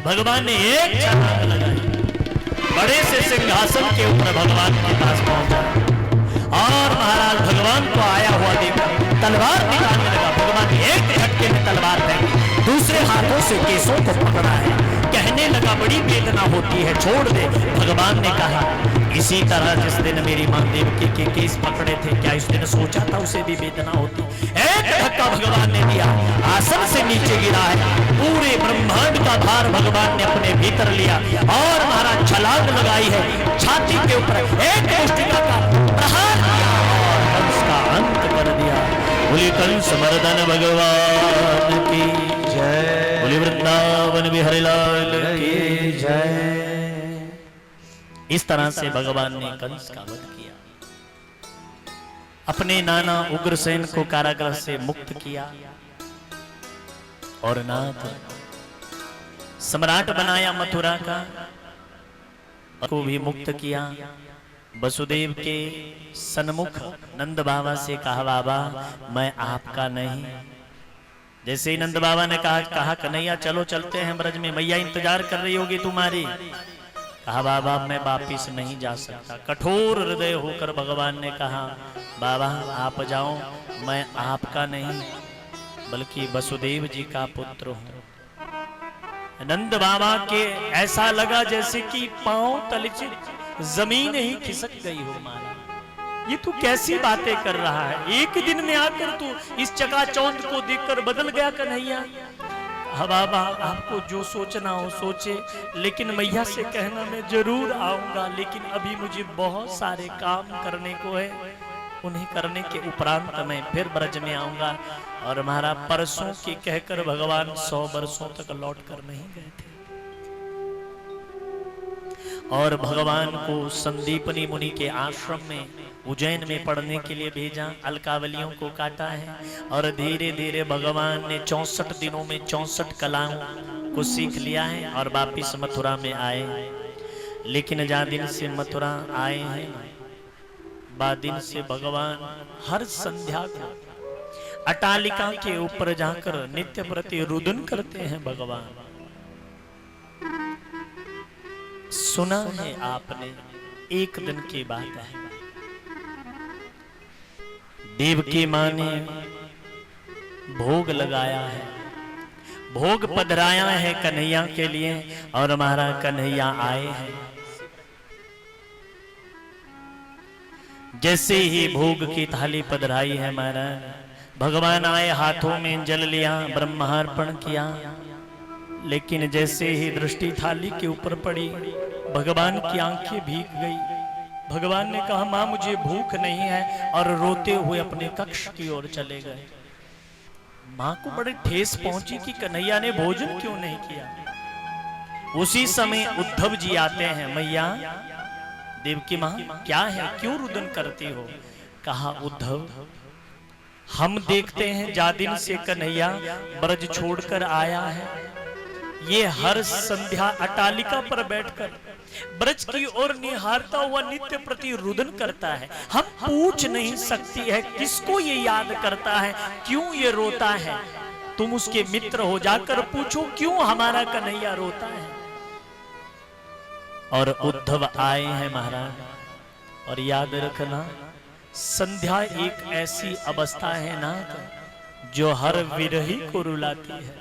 भगवान ने एक छलांग लगाई, बड़े से सिंहासन के ऊपर भगवान के पास पहुंचा, और महाराज भगवान को आया हुआ देखा, तलवार निकालने लगा। भगवान ने एक झटके में तलवार फेंकी, दूसरे हाथों से केसों को पकड़ा है, कहने लगा बड़ी वेदना होती है, छोड़ दे। भगवान ने कहा, इसी तरह जिस दिन मेरी मां देवकी के केस पकड़े थे, क्या इस दिन सोचा था उसे भी वेदना होती। एक धक्का भगवान ने दिया, आसन से नीचे गिरा है, पूरे ब्रह्मांड का भार भगवान ने अपने भीतर लिया, और महाराज छलांग लगाई है, छाती के ऊपर एक मुष्टिका का प्रहार किया और कंस का अंत कर दिया। बोले कंस मर्दन भगवान की जय, बोले वृंदावन बिहारी लाल की जय। इस तरह से भगवान ने कंस का वध किया, अपने नाना उग्रसेन को कारागृह से मुक्त किया, और नाथ सम्राट बनाया मथुरा का, को भी मुक्त किया। वसुदेव के सन्मुख नंद बाबा से कहा, बाबा मैं आपका नहीं। जैसे ही नंद बाबा ने कहा कन्हैया चलो चलते हैं ब्रज में, मैया इंतजार कर रही होगी तुम्हारी। कहा बाबा मैं वापिस नहीं जा सकता। कठोर हृदय होकर भगवान ने कहा, बाबा आप जाओ, मैं आपका नहीं बल्कि वसुदेव जी का पुत्र हूं। नंद बाबा के ऐसा लगा जैसे कि पांव तले से जमीन ही खिसक गई हो। मारा ये तू कैसी बातें कर रहा है, एक दिन में आकर तू इस चकाचौंध को देखकर बदल गया कन्हैया। हाँ बाबा, आपको जो सोचना हो सोचे, लेकिन मैया से कहना मैं जरूर आऊंगा, लेकिन अभी मुझे बहुत सारे काम करने को है, उन्हें करने के उपरांत मैं फिर ब्रज में आऊंगा। और महाराज परसों की कहकर भगवान 100 वर्षों तक लौट कर नहीं गए थे, और भगवान को संदीपनी मुनि के आश्रम में उज्जैन में पढ़ने के लिए भेजा, अलकावलियों को काटा है, और धीरे धीरे भगवान ने 64 दिनों में 64 कलाओं को सीख लिया है और वापिस मथुरा में आए। लेकिन जहाँ दिन से मथुरा आए हैं, बाद दिन से भगवान हर संध्या को अटालिका के ऊपर जाकर नित्य प्रति रुदन करते हैं। भगवान सुना है आपने, एक दिन की बात है, देवकी मां ने भोग लगाया है, भोग पधराया है कन्हैया के लिए, और हमारा कन्हैया आए हैं। जैसे ही भोग की थाली पधराई है महाराज, भगवान आए, हाथों में जल लिया, ब्रह्मार्पण किया, लेकिन जैसे ही दृष्टि थाली के ऊपर पड़ी, भगवान की आंखें भीग गई। भगवान ने कहा मां मुझे भूख नहीं है, और रोते हुए अपने कक्ष की ओर चले गए। मां को बड़े ठेस पहुंची कि कन्हैया ने भोजन क्यों नहीं किया। उसी समय उद्धव जी आते हैं, मैया देवकी मां क्या है, क्यों रुदन करती हो। कहा उद्धव, हम देखते हैं जा दिन से कन्हैया ब्रज छोड़कर आया है, ये हर संध्या अटालिका पर बैठकर ब्रज की ओर निहारता हुआ नित्य प्रति रुदन करता है। हम पूछ नहीं सकती है किसको ये याद करता है, क्यों ये रोता है। तुम उसके मित्र हो, जाकर पूछो क्यों हमारा कन्हैया रोता है। और उद्धव आए हैं महाराज, और याद रखना संध्या एक ऐसी अवस्था है ना जो हर विरही को रुलाती है।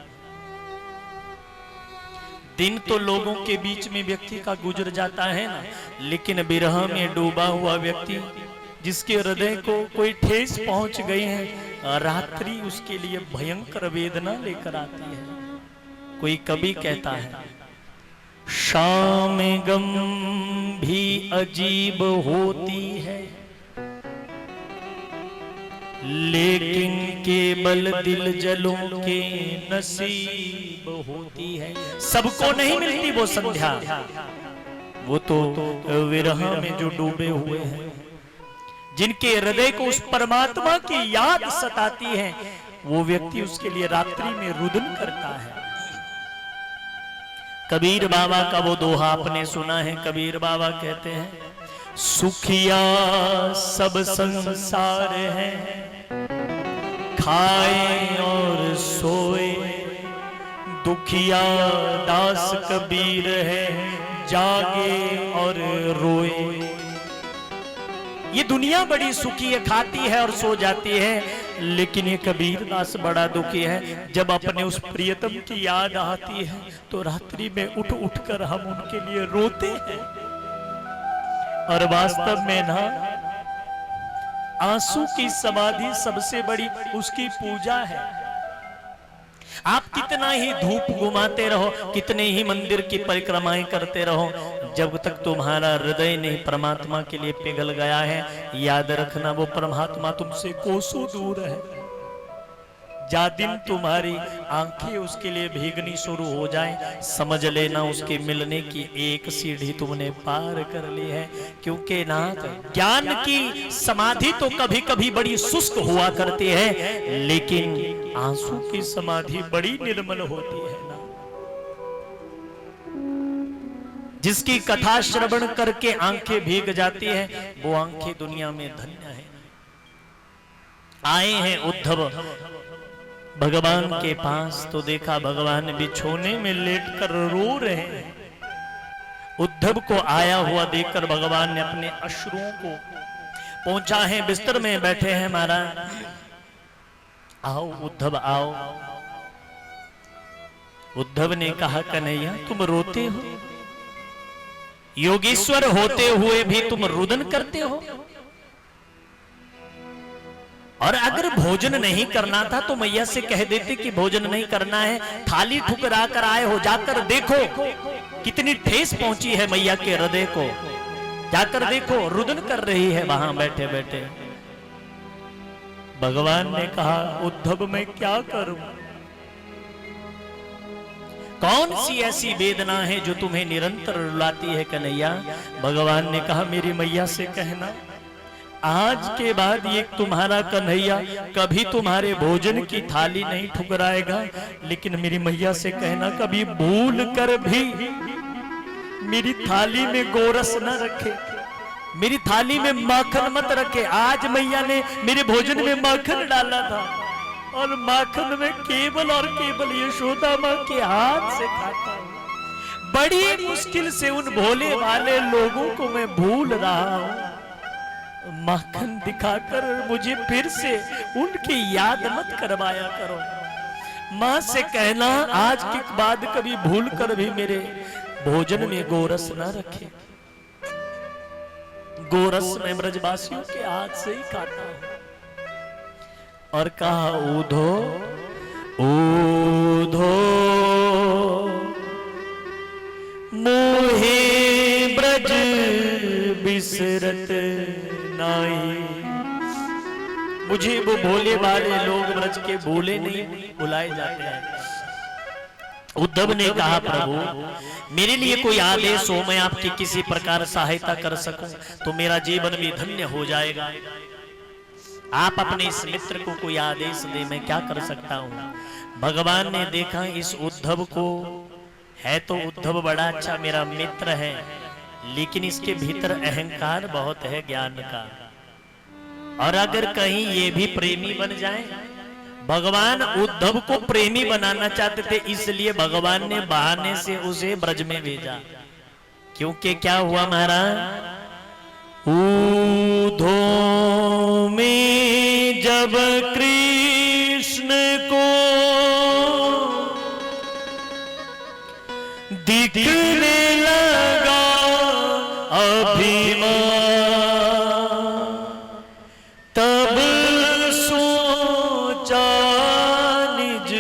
दिन तो लोगों के बीच में व्यक्ति का गुजर जाता है ना, लेकिन विरह में डूबा हुआ व्यक्ति जिसके हृदय को कोई ठेस पहुंच गई है, रात्रि उसके लिए भयंकर वेदना लेकर आती है। कोई कवि कहता है, शाम गम भी अजीब होती है, लेकिन केवल दिल जलों के नसीब होती है। सबको नहीं मिलती वो संध्या, वो तो विरह में जो डूबे हुए हैं, जिनके हृदय को उस परमात्मा की याद सताती है, वो व्यक्ति उसके लिए रात्रि में रुदन करता है। कबीर बाबा का वो दोहा आपने सुना है। कबीर बाबा कहते हैं, सुखिया सब संसार है, खाए और सोए, दुखिया दास कबीर है, जागे और रोए। ये दुनिया बड़ी सुखी है, खाती है और सो जाती है, लेकिन ये कबीर दास बड़ा दुखी है। जब अपने उस प्रियतम की याद आती है तो रात्रि में उठ उठकर हम उनके लिए रोते हैं। और वास्तव में ना, आंसू की समाधि सबसे बड़ी उसकी पूजा है। आप कितना ही धूप घुमाते रहो, कितने ही मंदिर की परिक्रमाएं करते रहो, जब तक तुम्हारा हृदय नहीं परमात्मा के लिए पिघल गया है, याद रखना वो परमात्मा तुमसे कोसों दूर है। जा दिन तुम्हारी आंखें उसके लिए भीगनी शुरू हो जाए, समझ लेना उसके मिलने की एक सीढ़ी तुमने पार कर ली है। क्योंकि ना ज्ञान की समाधि तो कभी कभी बड़ी शुष्क हुआ करती है, लेकिन आंसू की समाधि बड़ी निर्मल होती है ना। जिसकी कथा श्रवण करके आंखें भीग जाती है, वो आंखें दुनिया में धन्य है। आए हैं उद्धव भगवान के पास, तो देखा भगवान बिछोने में लेटकर रो रहे हैं। उद्धव को आया हुआ देखकर भगवान ने अपने अश्रुओं को पहुंचा है, बिस्तर में बैठे हैं महाराज। आओ उद्धव आओ। उद्धव ने कहा, कन्हैया तुम रोते हो, योगीश्वर होते हुए भी तुम रुदन करते हो। और अगर भोजन नहीं करना था तो मैया से कह देते कि भोजन नहीं करना है, थाली ठुकरा कर आए हो, जाकर देखो कितनी ठेस पहुंची है मैया के हृदय को, जाकर देखो रुदन कर रही है वहां बैठे बैठे। भगवान ने कहा उद्धव मैं क्या करूं, कौन सी ऐसी वेदना है जो तुम्हें निरंतर रुलाती है कन्हैया। भगवान ने कहा मेरी मैया से कहना आज के बाद ये तुम्हारा कन्हैया कभी तुम्हारे भोजन की थाली नहीं ठुकराएगा, लेकिन मेरी मैया से कहना कभी भूल कर भी मेरी थाली में गोरस न रखे, मेरी थाली में माखन मत रखे। आज मैया ने मेरे भोजन में माखन डाला था और माखन में केवल और केवल यशोदा मां के हाथ से खाता हूं। बड़ी मुश्किल से उन भोले भाले लोगों को मैं भूल रहा हूं। माखन दिखाकर मुझे फिर से उनकी याद मत करवाया करो। मां से कहना आज के बाद कभी भूल कर भी मेरे भोजन में गोरस न रखे। गोरस में ब्रजवासियों के हाथ से ही खाता हूं। और कहा ऊधो ऊधो मोहे ब्रज बिसरत नहीं। मुझे वो भोले वाले लोग ब्रज के भूले नहीं बुलाए जाते हैं। उद्धव ने कहा प्रभु मेरे लिए कोई आदेश हो, मैं आपकी किसी प्रकार सहायता कर सकूं तो मेरा जीवन भी धन्य हो जाएगा। आप अपने इस मित्र को कोई आदेश दे, मैं क्या कर सकता हूं। भगवान ने देखा इस उद्धव को, है तो उद्धव बड़ा अच्छा मेरा मित्र है, लेकिन इसके भीतर अहंकार बहुत है ज्ञान का। और अगर कहीं ये भी प्रेमी बन जाए, भगवान उद्धव को प्रेमी बनाना चाहते थे, इसलिए भगवान ने बहाने से उसे ब्रज में भेजा। क्योंकि क्या हुआ महाराज, ऊधो में जब कृष्ण को दिखने लगा अभिमान, तब सोचा निज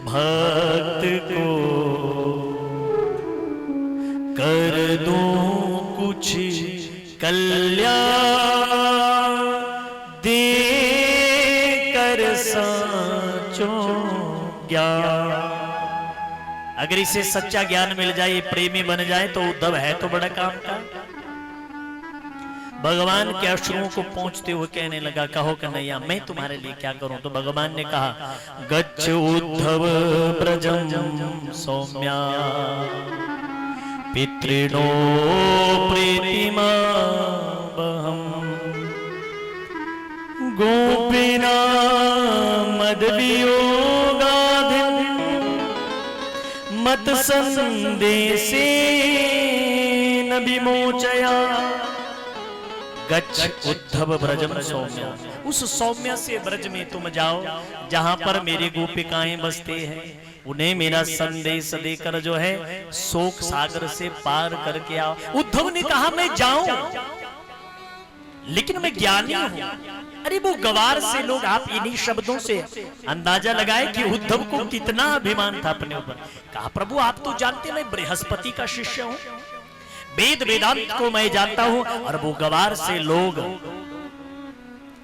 भक्त को कर दूं कुछ कल्याण, दे कर साचो ज्ञान। अगर इसे सच्चा ज्ञान मिल जाए, ये प्रेमी बन जाए तो उद्धव है तो बड़ा काम का। भगवान के अश्रुओं को पहुंचते हुए कहने लगा कहो कन्हैया मैं तुम्हारे लिए क्या करूं। तो भगवान ने कहा गच्छ उद्धव ब्रजम सौम्या पितृणो प्रीतिमा बहम, गोपिना मद वियोगाधिन मत संदेशे न विमोचया। गच्छ उद्धव ब्रजम सौम्या, उस सौम्या से ब्रज में तुम जाओ जहां पर मेरी गोपिकाएं बसते हैं, उन्हें मेरा संदेश देकर जो है शोक सागर से पार करके आओ। उद्धव ने कहा मैं जाऊं, लेकिन मैं ज्ञानी हूं। अरे वो गवार से लोग, आप इन्हीं शब्दों से अंदाजा लगाए कि उद्धव को कितना अभिमान था अपने ऊपर। कहा प्रभु आप तो जानते मैं बृहस्पति का शिष्य हूं, वेद वेदांत को मैं जानता हूं, और वो गवार से लोग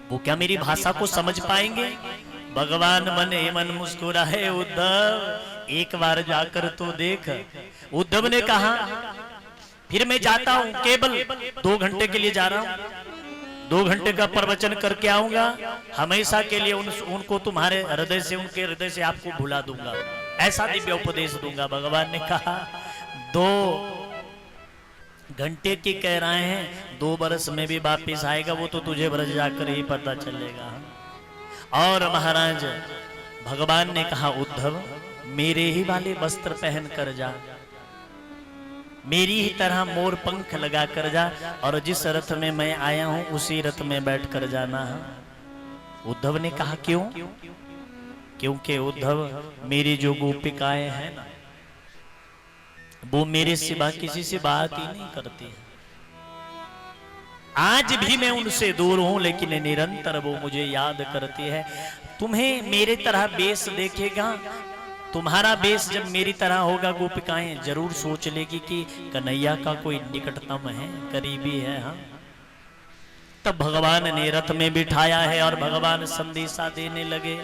वो क्या मेरी भाषा को समझ पाएंगे। भगवान मन ही मन मुस्कुराए, उद्धव एक बार जाकर तो देख। उद्धव ने कहा फिर मैं जाता हूं, केवल 2 घंटे के लिए जा रहा हूं, 2 घंटे का प्रवचन करके आऊंगा, हमेशा के लिए उनको तुम्हारे हृदय से, उनके हृदय से आपको भुला दूंगा, ऐसा दिव्य उपदेश दूंगा। भगवान ने कहा 2 घंटे की कह रहे हैं, 2 बरस में भी वापिस आएगा, वो तो तुझे ब्रज जाकर ही पता चलेगा। और महाराज भगवान ने कहा उद्धव मेरे ही वाले वस्त्र पहन कर जा, मेरी ही तरह मोर पंख लगा कर जा, और जिस रथ में मैं आया हूं उसी रथ में बैठ कर जाना है। उद्धव ने कहा क्यों? क्योंकि उद्धव मेरी जो गोपिकाएं हैं ना, वो मेरे सिवा किसी से बात ही नहीं करती है। आज भी मैं उनसे दूर हूं, लेकिन निरंतर वो मुझे याद करती है। तुम्हें मेरे तरह बेस देखेगा, तुम्हारा बेस जब मेरी तरह होगा, गोपिकाएं जरूर सोच लेगी कि कन्हैया का कोई निकटतम है, करीबी है। हाँ, तब भगवान ने रथ में बिठाया है और भगवान संदेशा देने लगे।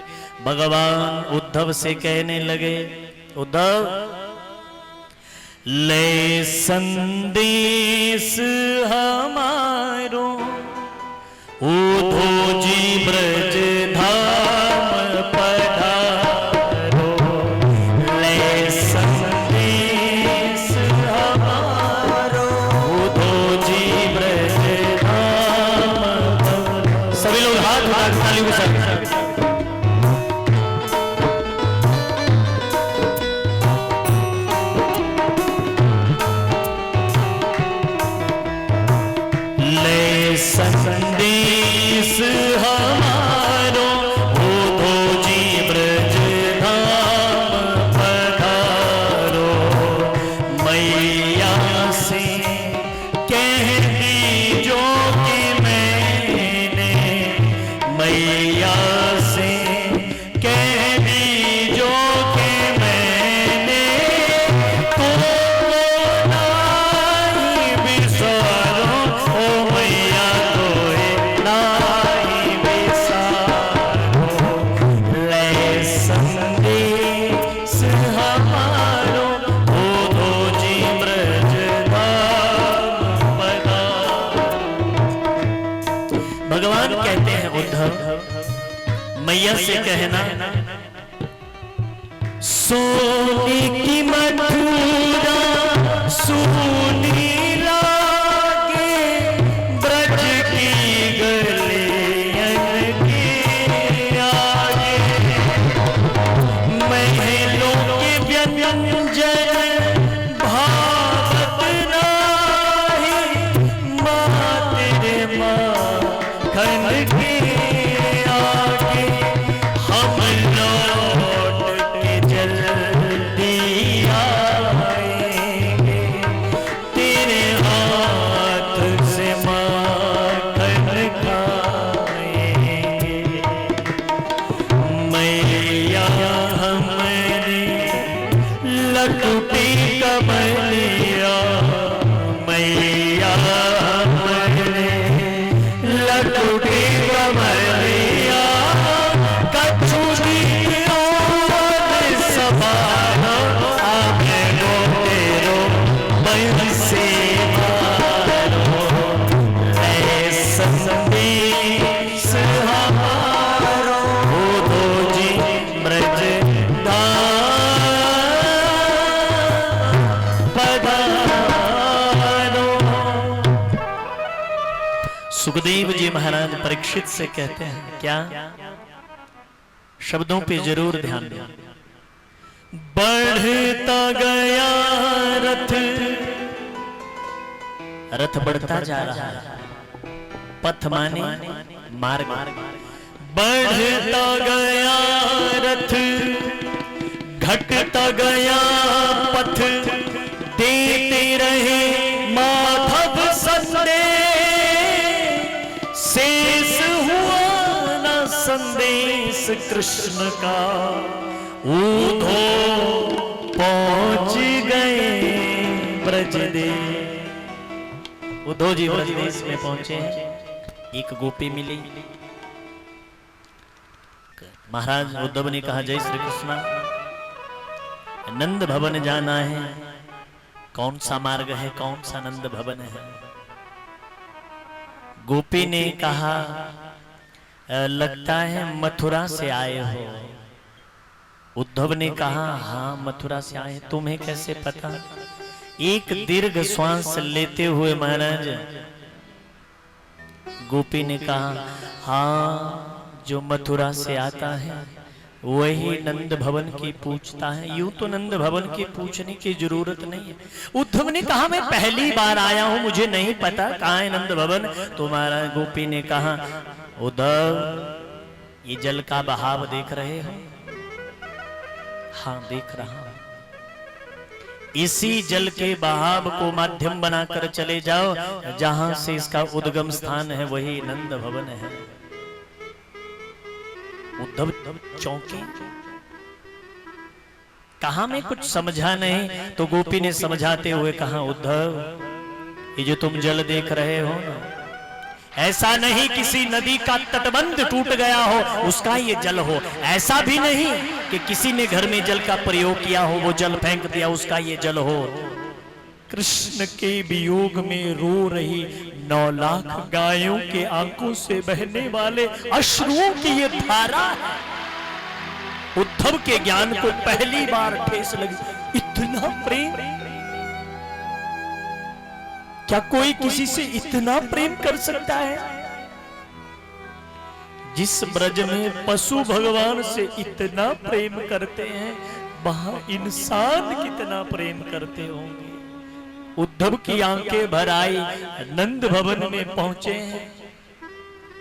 भगवान उद्धव से कहने लगे, उद्धव ले संदेश हमारो, उद्धव जी ब्रज धाम पधारो। ले संदेश हमारो, उद्धव जी ब्रज धाम पधारो। सभी लोग हाथ उठा के ताली बजाएं। संदेश हमारो, उद्धव जी ब्रज धाम पधारो। मैया से कह दीजो कि मैंने, मैया से कह दीजो कि मैंने तुमको नहीं बिसारो। ओ मैया भगवान कहते हैं, उद्धव मैया से कहना, सोने की मथुरा सुनी लागे, ब्रज की गलियन के आगे। महलों के व्यंजन भावत नाही, माँ तेरे माखन के आगे। हम लौट के जल्दी आएंगे, तेरे हाथ से माखन खाएंगे। मैया हमने लटूटी कमलिया, मैया हमने लटूटी कमलिया। कछु दिनों सवारो, आगे लो तेरो मन से मारो। ऐसा संदेश हमारो, उद्धव जी ब्रज धाम पधारो। सुखदेव जी महाराज परीक्षित से कहते हैं, क्या शब्दों पे जरूर ध्यान दें। बढ़ता गया रथ, रथ बढ़ता जा रहा है, पथ माने मार्ग। बढ़ता गया रथ, घटता गया पथ, देते रहे माधव संदेश। शेष हुआ न संदेश कृष्ण का, उद्धव पहुंच गए ब्रजदेश। उद्धव जी ब्रजदेश में पहुंचे हैं। एक गोपी मिली। महाराज उद्धव ने कहा, जय श्री कृष्ण, नंद भवन जाना है। कौन सा मार्ग है, कौन सा नंद भवन है? गोपी ने कहा, लगता है मथुरा से आए हो। उद्धव ने कहा, हाँ मथुरा से आए। तुम्हें कैसे पता? एक दीर्घ श्वास लेते हुए महाराज गोपी ने कहा, हाँ जो मथुरा से आता है वही नंद भवन की पूछता है। यूं तो नंद भवन की पूछने की जरूरत नहीं है। उद्धव ने कहा, मैं पहली बार आया हूं, मुझे नहीं पता कहाँ है नंद भवन। तो महाराज गोपी ने कहा, उद्धव ये जल का बहाव देख रहे हो? हाँ देख रहा हूं। इसी जल के बहाव को माध्यम बनाकर चले जाओ, जहां से इसका उद्गम स्थान है वही नंद भवन है। उद्धव चौंके, कहा मैं कुछ समझा नहीं। तो गोपी ने समझाते हुए कहा, उद्धव ये जो तुम जल देख रहे हो ना, ऐसा नहीं किसी नदी का तटबंध टूट गया हो उसका ये जल हो, ऐसा भी नहीं कि किसी ने घर में जल का प्रयोग किया हो वो जल फेंक दिया उसका ये जल हो। कृष्ण के वियोग में रो रही 9 लाख गायों के आंखों से बहने वाले अश्रुओं की ये धारा है। उद्धव के ज्ञान को पहली बार ठेस लगी। इतना प्रेम, क्या कोई किसी से इतना प्रेम कर सकता है? जिस ब्रज में पशु भगवान से इतना प्रेम करते हैं, वहां इंसान कितना प्रेम करते होंगे। उद्धव की आंखें भर आई, नंद भवन में पहुंचे हैं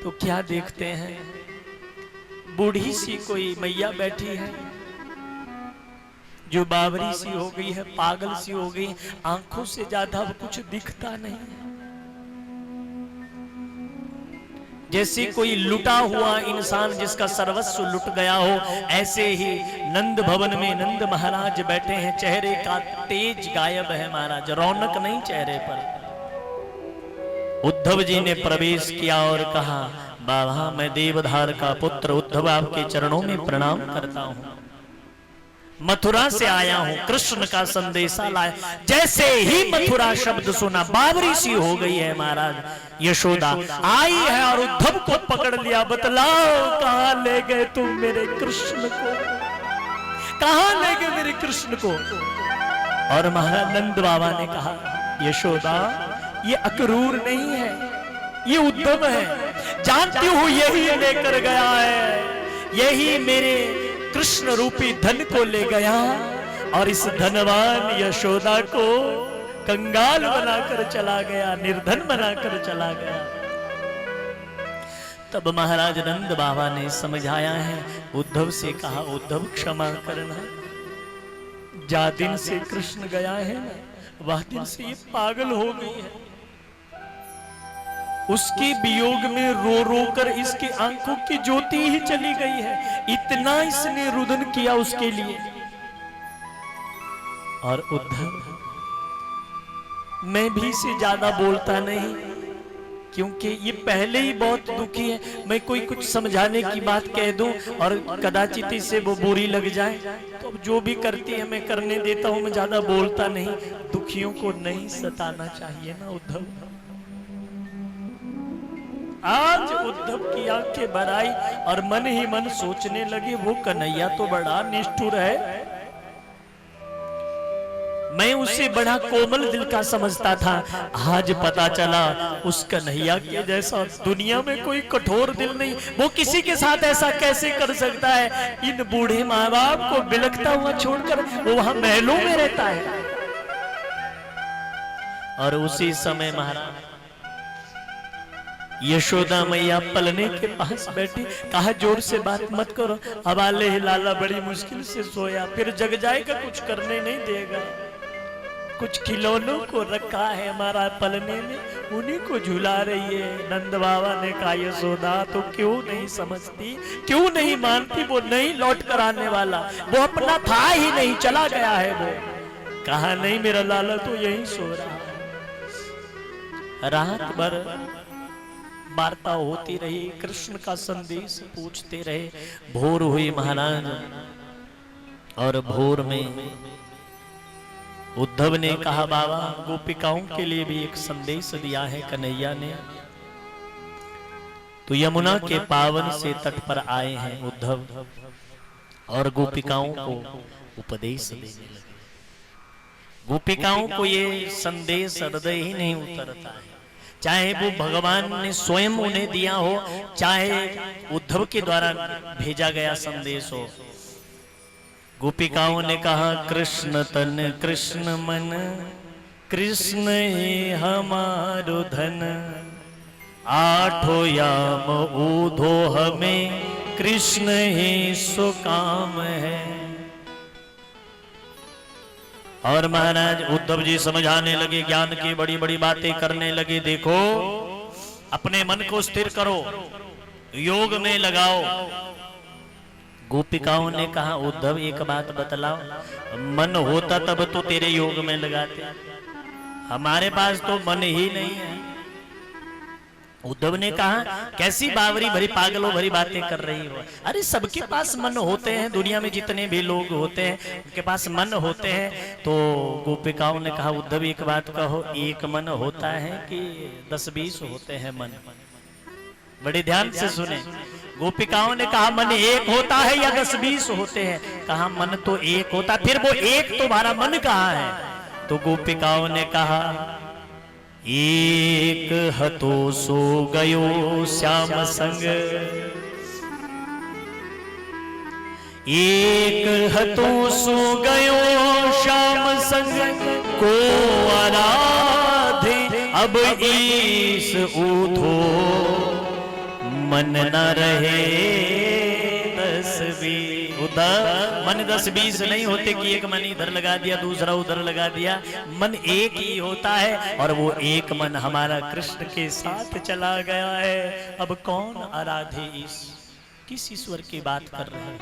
तो क्या देखते हैं, बूढ़ी सी कोई मैया बैठी है जो बावरी सी हो गई है, पागल सी हो गई, आंखों से ज्यादा कुछ दिखता नहीं। जैसे कोई लुटा हुआ इंसान जिसका सर्वस्व लुट गया हो, ऐसे ही नंद भवन में नंद महाराज बैठे हैं। चेहरे का तेज गायब है महाराज, रौनक नहीं चेहरे पर। उद्धव जी ने प्रवेश किया और कहा, बाबा मैं देवधार का पुत्र उद्धव आपके चरणों में प्रणाम करता हूं, मथुरा से आया हूं, कृष्ण का संदेशा लाया। जैसे ही मथुरा शब्द सुना बावरी सी हो गई है महाराज। यशोदा आई है और उद्धव को पकड़ लिया, बतलाओ कहां ले गए तुम मेरे कृष्ण को, कहां ले गए मेरे कृष्ण को। और महाराज नंद बाबा ने कहा, यशोदा ये अक्रूर नहीं है, ये उद्धव है, जानती हूं यही लेकर गया है, यही मेरे कृष्ण रूपी धन को ले गया और इस धनवान यशोदा को कंगाल बनाकर चला गया, निर्धन बनाकर चला गया। तब महाराज नंद बाबा ने समझाया है, उद्धव से कहा, उद्धव क्षमा करना, जा दिन से कृष्ण गया है ना, वह दिन से ये पागल हो गई है। उसके वियोग में रो रो कर इसकी आंखों की ज्योति ही चली गई है। इतना इसने रुदन किया उसके लिए। और उद्धव मैं भी इसे ज्यादा बोलता नहीं, क्योंकि ये पहले ही बहुत दुखी है। मैं कोई कुछ समझाने की बात कह दूं और कदाचित इसे वो बुरी लग जाए, तो जो भी करती है मैं करने देता हूं, मैं ज्यादा बोलता नहीं। दुखियों को नहीं सताना चाहिए ना उद्धव। आज उद्धव की आंखें भर आई और मन ही मन सोचने लगे, वो कन्हैया तो बड़ा निष्ठुर है, मैं उसे बड़ा कोमल दिल का समझता था। आज पता चला उस कन्हैया के जैसा दुनिया में कोई कठोर दिल नहीं। वो किसी के साथ ऐसा कैसे कर सकता है? इन बूढ़े माँ बाप को बिलखता हुआ छोड़कर वो वहां महलों में रहता है। और उसी समय महाराज यशोदा मैया पलने के पास बैठी, कहा जोर से बात मत करो, हवाले ही लाला बड़ी मुश्किल से सोया, फिर जग जाएगा, कुछ करने नहीं देगा। कुछ खिलौनों को रखा है हमारा पलने में, उन्हीं को झुला रही है। नंद बाबा ने कहा, यशोदा तो क्यों नहीं समझती, क्यों नहीं मानती, वो नहीं लौट कर आने वाला, वो अपना था ही नहीं, चला गया है वो। कहा नहीं, मेरा लाला तो यही सो रहा है। रात भर वार्ता होती रही, कृष्ण का संदेश पूछते रहे। भोर हुई महाराज, और भोर में उद्धव ने कहा, बाबा गोपिकाओं के लिए भी एक संदेश दिया है कन्हैया ने। तो यमुना के पावन से तट पर आए हैं उद्धव और गोपिकाओं को उपदेश देने लगे। गोपिकाओं को ये संदेश हृदय ही नहीं उतरता है, चाहे वो भगवान ने स्वयं उन्हें दिया हो, चाहे उद्धव के द्वारा भेजा गया संदेश हो। गोपिकाओं ने कहा, कृष्ण तन कृष्ण मन, कृष्ण ही हमारो धन, आठो याम ऊधो हमें, कृष्ण ही सुकाम है। और महाराज उद्धव जी समझाने लगे, ज्ञान की बड़ी बड़ी बातें करने लगे। देखो अपने मन को स्थिर करो, योग में लगाओ। गोपिकाओं ने कहा उद्धव एक बात बतलाओ, मन होता तब तो तेरे योग में लगाते, हमारे पास तो मन ही नहीं है। उद्धव ने कहा कैसी बावरी भरी पागलों भरी बातें कर रही हो। अरे सबके पास मन होते हैं, दुनिया में जितने भी लोग होते हैं उनके पास मन होते हैं। तो गोपिकाओं ने कहा उद्धव एक बात कहो, एक मन होता है कि 10-20 होते हैं मन? बड़े ध्यान से सुने। गोपिकाओं ने कहा मन एक होता है या 10-20 होते हैं? कहा मन तो एक होता। फिर वो एक तुम्हारा मन कहाँ है? तो गोपिकाओं ने कहा एक हतो सो गयो श्याम संग, एक हतो सो गयो श्याम संग, को आराधे अब ईस ऊधो, मन न रहे 10-20। उधर मन 10-20 नहीं होते कि एक मन इधर लगा दिया दूसरा उधर लगा दिया, मन एक ही होता है। और वो एक मन हमारा कृष्ण के साथ चला गया है। अब कौन आराधे ईश? किस ईश्वर की बात कर रहे हैं?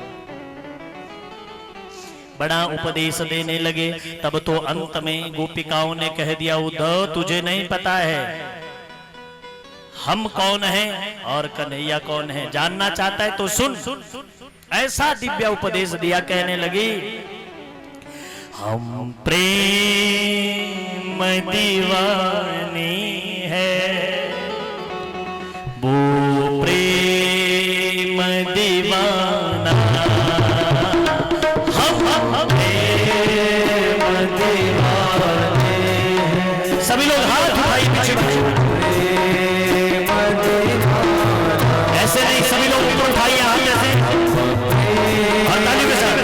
बड़ा उपदेश देने लगे। तब तो अंत में गोपिकाओं ने कह दिया उद्धव तुझे नहीं पता है हम कौन हैं और कन्हैया कौन है। जानना चाहता है तो सुन। ऐसा दिव्य उपदेश दिया, कहने लगी हम प्रेम दीवानी है, वो प्रेम दीवाना, हम प्रेम दीवाने। सभी लोग हाथ उठाइए पीछे, ऐसे नहीं, सभी लोग ऊपर उठाइए हाथ जैसे, और तालियों के साथ।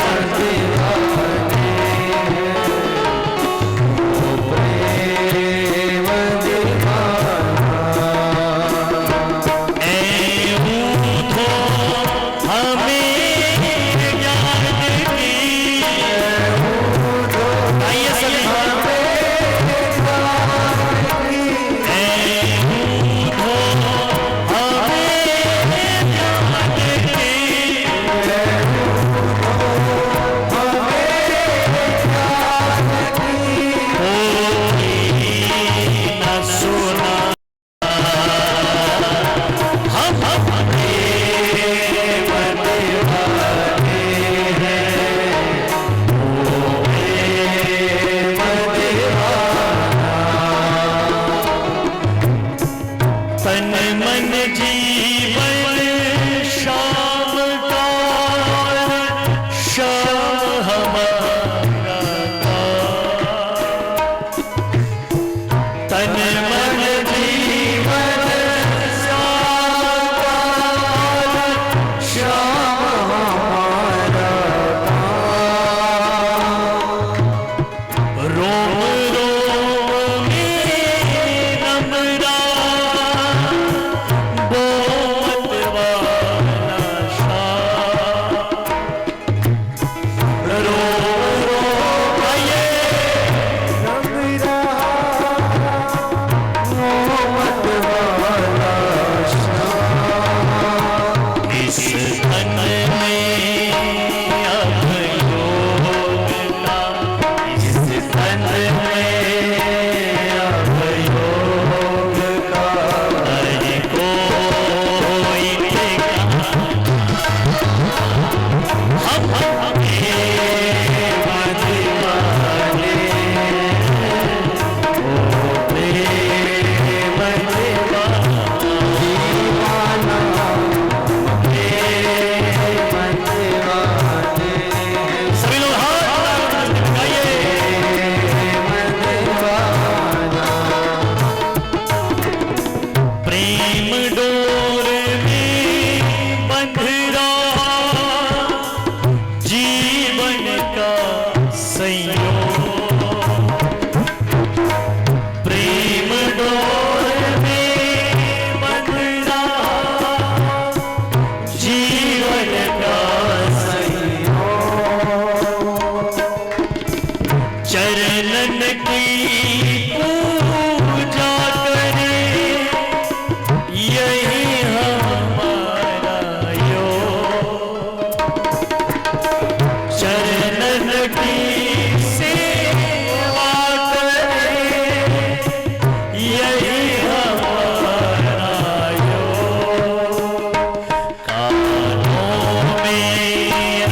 Thank you. चरणन की पूजा करे यही हमारा योग। चरणन की सेवा करे यही हमारा योग। कानों में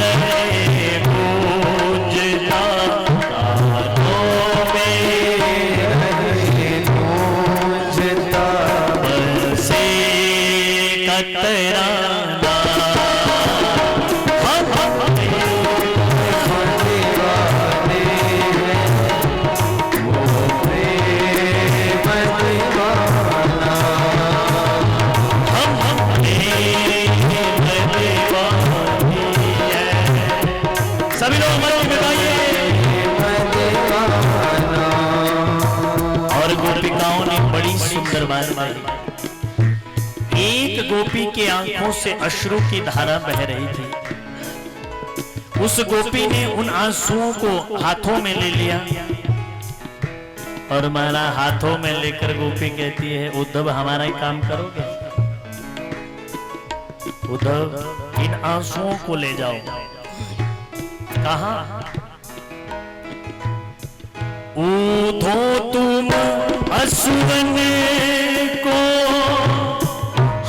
रहे गूंजना, कानों में रहे गूंजता बरसे कतराना। हम दीवाने हैं वो प्रेम दीवाना। हम दीवानी है। सभी लोग मस्ती में गाइए। और गोपिकाओं ने बड़ी सुंदर बात गाई। एक गोपी के आंखों से अश्रु की धारा बह रही थी। उस गोपी ने उन आंसुओं को हाथों में ले लिया और मारा। हाथों में लेकर गोपी कहती है, उद्धव हमारा ही काम करोगे? उद्धव इन आंसुओं को ले जाओ। कहां? ऊधो तुम असुवन को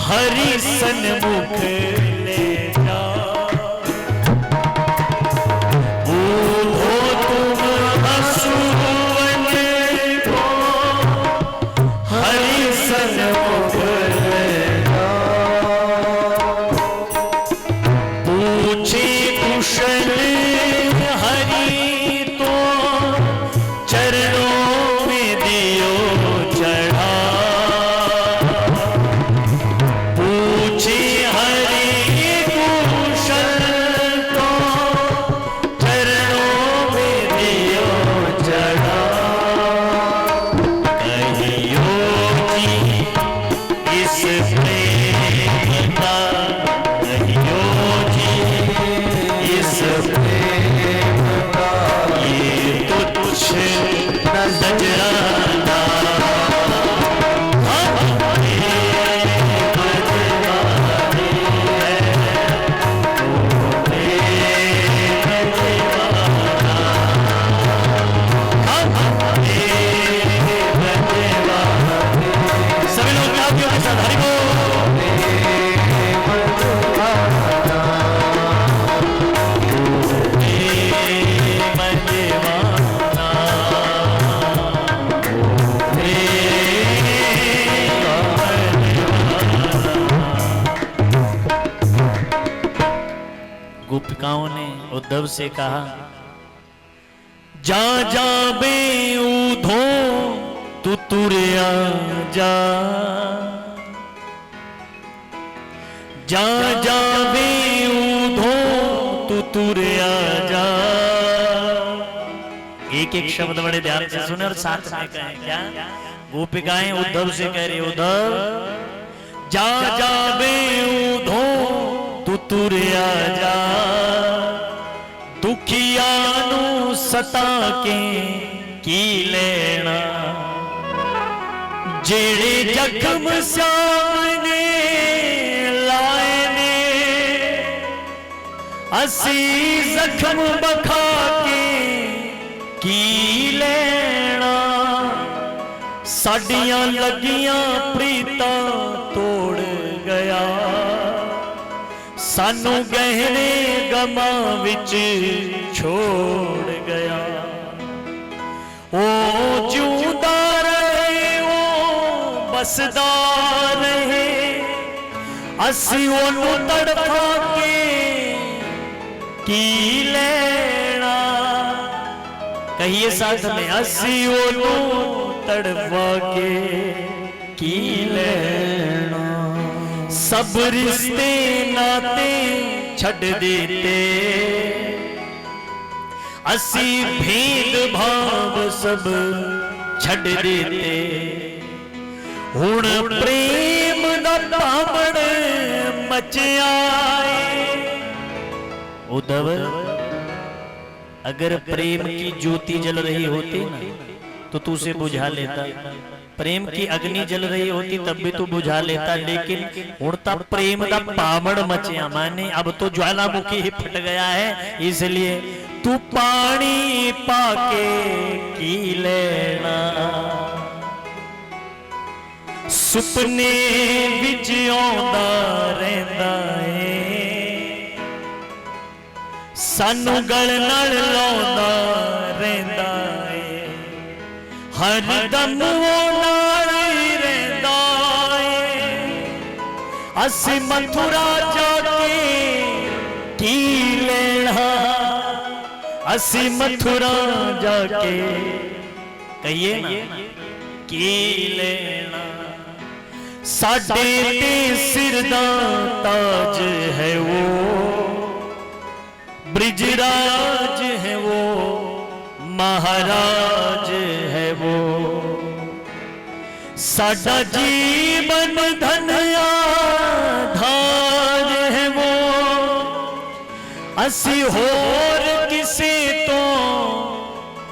हरि सन्मुख ले जाओ। ऊधो तुम असुवन को हरि सन्मुख ले जाओ। पूछे कुशल हरि तो चरणों में दियो चढ़ा। पूछे हरि कुशल तो चरणों में दियो चढ़ा। कहियो जी इस प्रेम का, कहियो जी इस प्रेम का ये तुच्छ नजराना। हम प्रेम दीवाने हैं वो प्रेम दीवाना। हम प्रेम दीवाने। सभी लोग तालियों के साथ हरि बोल। गोपिकाओं ने उद्धव से कहा, जा जा बे ऊधो तू तुरया जा। जा जा बे ऊधो तू तुरया जा। एक एक शब्द बड़े ध्यान से सुने और साथ में कहें। क्या गोपिकाएं उद्धव से कह रही, उद्धव जा जा बे ऊधो तू तुरया जा। दुखिया नू सता के की लेना, जेड़े जख्म सामने लाए ने असी जख्म बखा के की लेना। साडियां लगियां प्रीतां तोड़ गया, सानू गहरे गमां विच छोड़ गया। ओ जिउंदा रहे ओ बसदा रहे, असी ओनू तड़पा के की लेना। कहिए साथ में, असी ओनू तड़पा के की लेना। सब रिश्ते नाते छड़ देते, असी भेद भाव सब छड़ देते। हुण प्रेम दा भावड़ मचिया। उद्धव अगर प्रेम की ज्योति जल रही होती ना तो तू उसे बुझा लेता, प्रेम की अग्नि जल रही होती तब भी तू बुझा लेता, लेकिन उड़ता प्रेम दा पावड़ मचिया माने अब तो ज्वालामुखी ही फट गया है, इसलिए तू पानी पाके की लेना, सुपने विच आउंदा रहिंदा है, सानू गल नाल लाउंदा रहिंदा है, हर दम नाल ही रहिंदा है, असी मथुरा जाके की लेना, असी मथुरा जाके कहिए ना की लेना, साडे ते सिर दा ताज है वो, ब्रिजराज है वो, महाराज है वो, साडा जीवन धन आधार है वो, असी होर किसे तो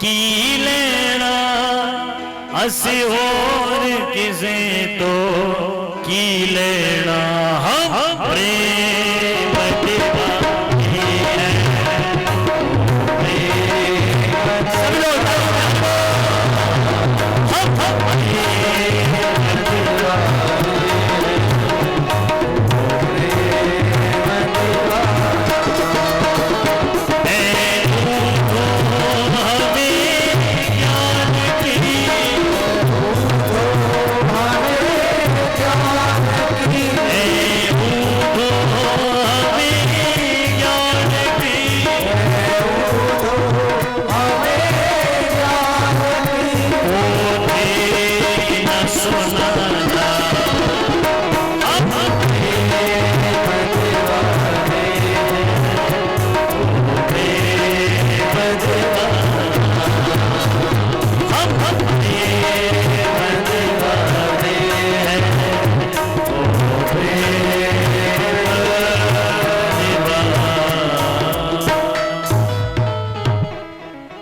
की लेना, असी होर किसे तो की लेना, हम प्रेम दीवाने हैं, सब लोग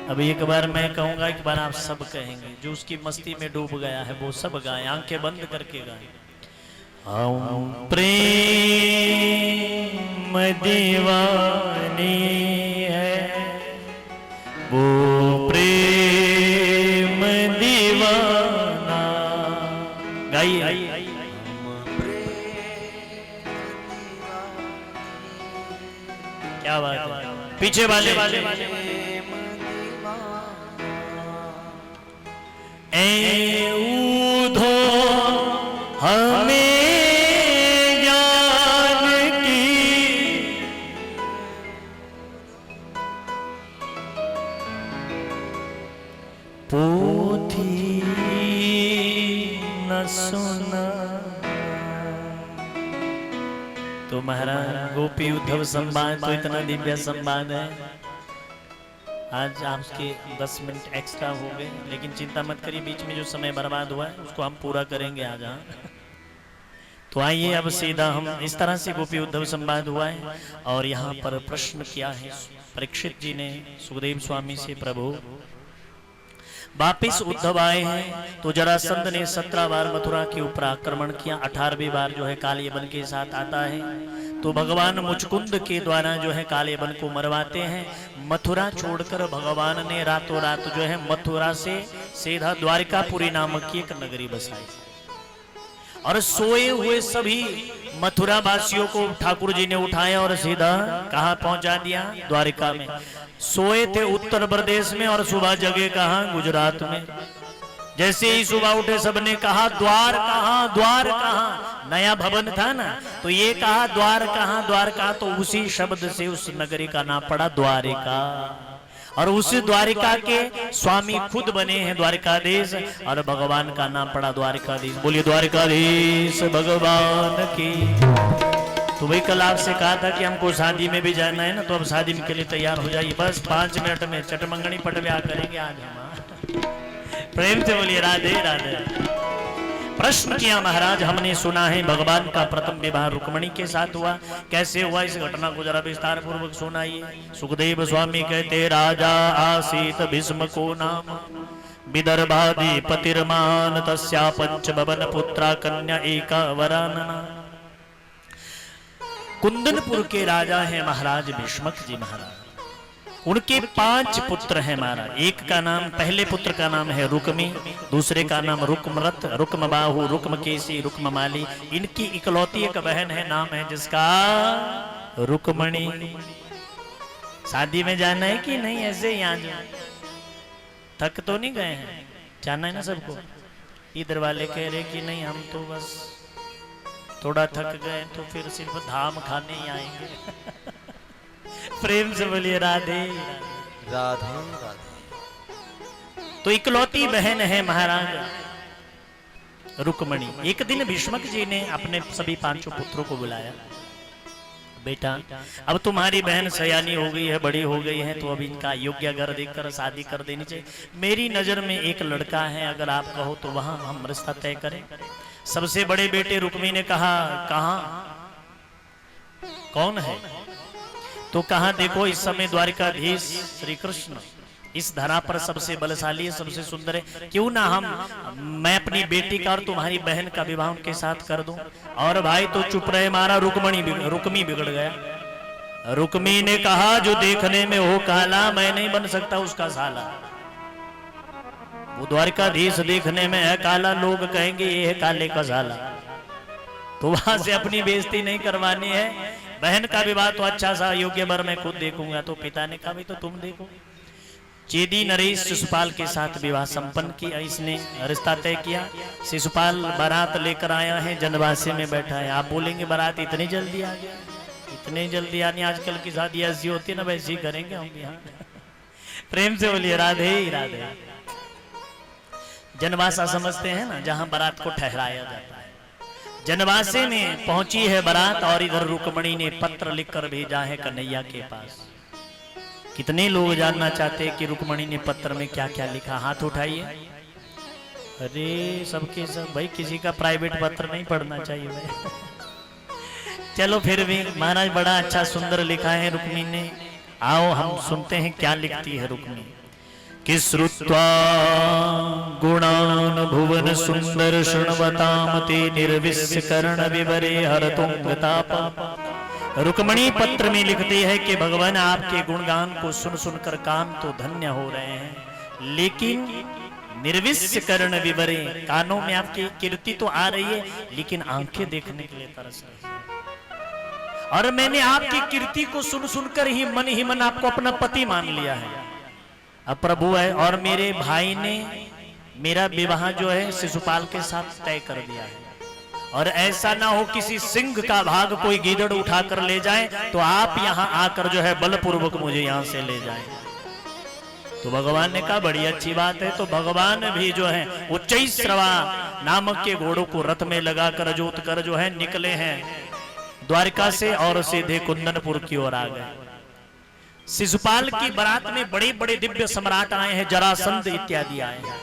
हम एक बार मैं कहूंगा, एक बार आप सब कहेंगे, जो उसकी मस्ती में डूब गया है वो सब गाएं, आंखें बंद करके गाएं। हम प्रेम दीवानी है, वो प्रेम दीवाना, गाइए। क्या बात है, पीछे वाले ऊधो हमें ज्ञान की पोथी न सुना। तो महाराज गोपी उद्धव संवाद तो इतना दिव्य संवाद है, आज आपके 10 मिनट एक्स्ट्रा हो गए, लेकिन चिंता मत करिए, बीच में जो समय बर्बाद हुआ है उसको हम पूरा करेंगे आज। तो आइए अब सीधा हम इस तरह से गोपी उद्धव संवाद हुआ है, और यहाँ पर प्रश्न किया है परीक्षित जी ने सुखदेव स्वामी से, प्रभु वापिस उद्धव आए हैं तो जरासंध ने 17 बार मथुरा के ऊपर आक्रमण किया, 18वीं बार जो है कालियबन के साथ आता है, तो भगवान मुचकुंद के द्वारा जो है कालियबन को मरवाते हैं। मथुरा छोड़कर भगवान ने रातों रात जो है मथुरा से सीधा द्वारिकापुरी नामक की एक नगरी बसाई, और सोए हुए सभी मथुरा वासियों को ठाकुर जी ने उठाया और सीधा कहाँ पहुंचा दिया, द्वारिका में। सोए थे उत्तर प्रदेश में और सुबह जगे कहाँ, गुजरात में। जैसे ही सुबह उठे सबने कहा द्वार कहाँ, द्वार कहाँ, नया भवन था ना, तो ये कहा द्वार कहाँ, द्वार कहाँ, तो उसी शब्द से उस नगरी का नाम पड़ा द्वारिका, और उस द्वारिका के स्वामी खुद बने हैं द्वारिकाधीश, और भगवान का नाम पड़ा द्वारिकाधीश। बोलिए द्वारिकाधीश भगवान की। तो वही कल आपसे कहा था कि हमको शादी में भी जाना है ना, तो अब शादी के लिए तैयार हो जाइए, बस 5 मिनट में चटमंगनी पट ब्याह करेंगे आज हम। प्रेम से बोलिए राधे राधे। प्रश्न किया, महाराज हमने सुना है भगवान का प्रथम विवाह रुक्मणी के साथ हुआ, कैसे हुआ इस घटना को जरा विस्तार पूर्वक सुनाइए। सुखदेव स्वामी कहते, राजा आसीत भीष्म को नाम, विदर्भाधिपतिर्मान, तस्या पंचभवन पुत्रा कन्या एका वरानना। कुंदनपुर के राजा हैं महाराज भीष्मक जी महाराज। उनके 5 पुत्र हैं महाराज। एक का नाम, पहले पुत्र का नाम है रुक्मी, दूसरे का नाम रुक्मरथ, रुक्मबाहु, रुक्मकेशी, रुक्ममाली। इनकी इकलौती एक बहन है, नाम है जिसका रुक्मणी। शादी में जाना है कि नहीं? ऐसे ही आज थक तो नहीं गए हैं? जाना है ना सबको? इधर वाले कह रहे कि नहीं हम तो बस थोड़ा थक गए, तो फिर सिर्फ धाम खाने ही आएंगे। प्रेम से बोलिए राधे राधे राधे। तो इकलौती बहन है महाराज रुक्मणी। एक दिन भीष्मक जी ने अपने सभी 5 पुत्रों को बुलाया, बेटा अब तुम्हारी बहन सयानी हो गई है, बड़ी हो गई है, तो अब इनका योग्य घर देखकर शादी कर देनी चाहिए। मेरी नजर में एक लड़का है, अगर आप कहो तो वहां हम रिश्ता तय करें। सबसे बड़े बेटे रुक्मी ने कहा, कहां कौन है? तो कहा, देखो इस समय द्वारिकाधीश श्री कृष्ण इस धरा पर सबसे बलशाली है, सबसे सुंदर है, क्यों ना मैं अपनी बेटी का और तुम्हारी बहन का विवाह उनके साथ कर दूं। और भाई तो चुप रहे, मारा रुक्मी बिगड़ गया। रुक्मी ने कहा, जो देखने में हो काला, मैं नहीं बन सकता उसका साला। वो द्वारिकाधीश देखने में है काला, लोग कहेंगे ये है काले का साला। तो वहां से अपनी बेइज्जती नहीं करवानी है। बहन का विवाह तो अच्छा सा योग्य वर मैं खुद देखूंगा। तो पिता ने कहा, भाई तो तुम देखो। चेदी नरेश शिशुपाल के साथ विवाह संपन्न किया, इसने रिश्ता तय किया। शिशुपाल बारात लेकर आया है, जनवासी में बैठा है। आप बोलेंगे बारात इतनी जल्दी आ गया? इतने जल्दी आनी, आजकल की शादी ऐसी होती है ना, वैसी ही करेंगे हम यहाँ। प्रेम से बोलिए राधे राधे। जनवासा समझते हैं ना, जहां बारात को ठहराया जाता है। जनवासे में पहुंची है बारात, और इधर रुक्मणी ने पत्र लिखकर भेजा है कन्हैया के पास। कितने लोग जानना चाहते हैं कि रुक्मणी ने पत्र में क्या क्या लिखा? हाथ उठाइए। अरे सबके सब, भाई किसी का प्राइवेट पत्र नहीं पढ़ना चाहिए भाई। चलो फिर भी महाराज बड़ा अच्छा सुंदर लिखा है रुक्मी ने। आओ हम सुनते हैं क्या लिखती है रुक्मी। कि श्रुत्वा गुणान भुवन सुंदर शृण्वताम ते निर्विश्य कर्ण विवरे हरतुंगतापा। रुक्मणी पत्र में लिखती है कि भगवान आपके गुणगान को सुन सुनकर कान तो धन्य हो रहे हैं, लेकिन निर्विश्य कर्ण विवरे, कानों में आपकी कीर्ति तो आ रही है, लेकिन आंखें देखने के लिए तरस रही है। और मैंने आपकी कीर्ति को सुन सुनकर ही मन आपको अपना पति मान लिया है। अब प्रभु है और मेरे भाई ने मेरा विवाह जो है शिशुपाल के साथ तय कर दिया है, और ऐसा ना हो किसी सिंह का भाग कोई गीदड़ उठा कर ले जाए, तो आप यहाँ आकर जो है बलपूर्वक मुझे यहाँ से ले जाएं। तो भगवान ने कहा बड़ी अच्छी बात है। तो भगवान भी जो है उच्चैश्रवा नामक के घोड़ों को रथ में लगाकर जोत कर जो है निकले हैं द्वारिका से, और सीधे कुंदनपुर की ओर आ गए। शिशुपाल की बारात में बड़े बड़े दिव्य सम्राट आए हैं, जरासंध इत्यादि आए हैं।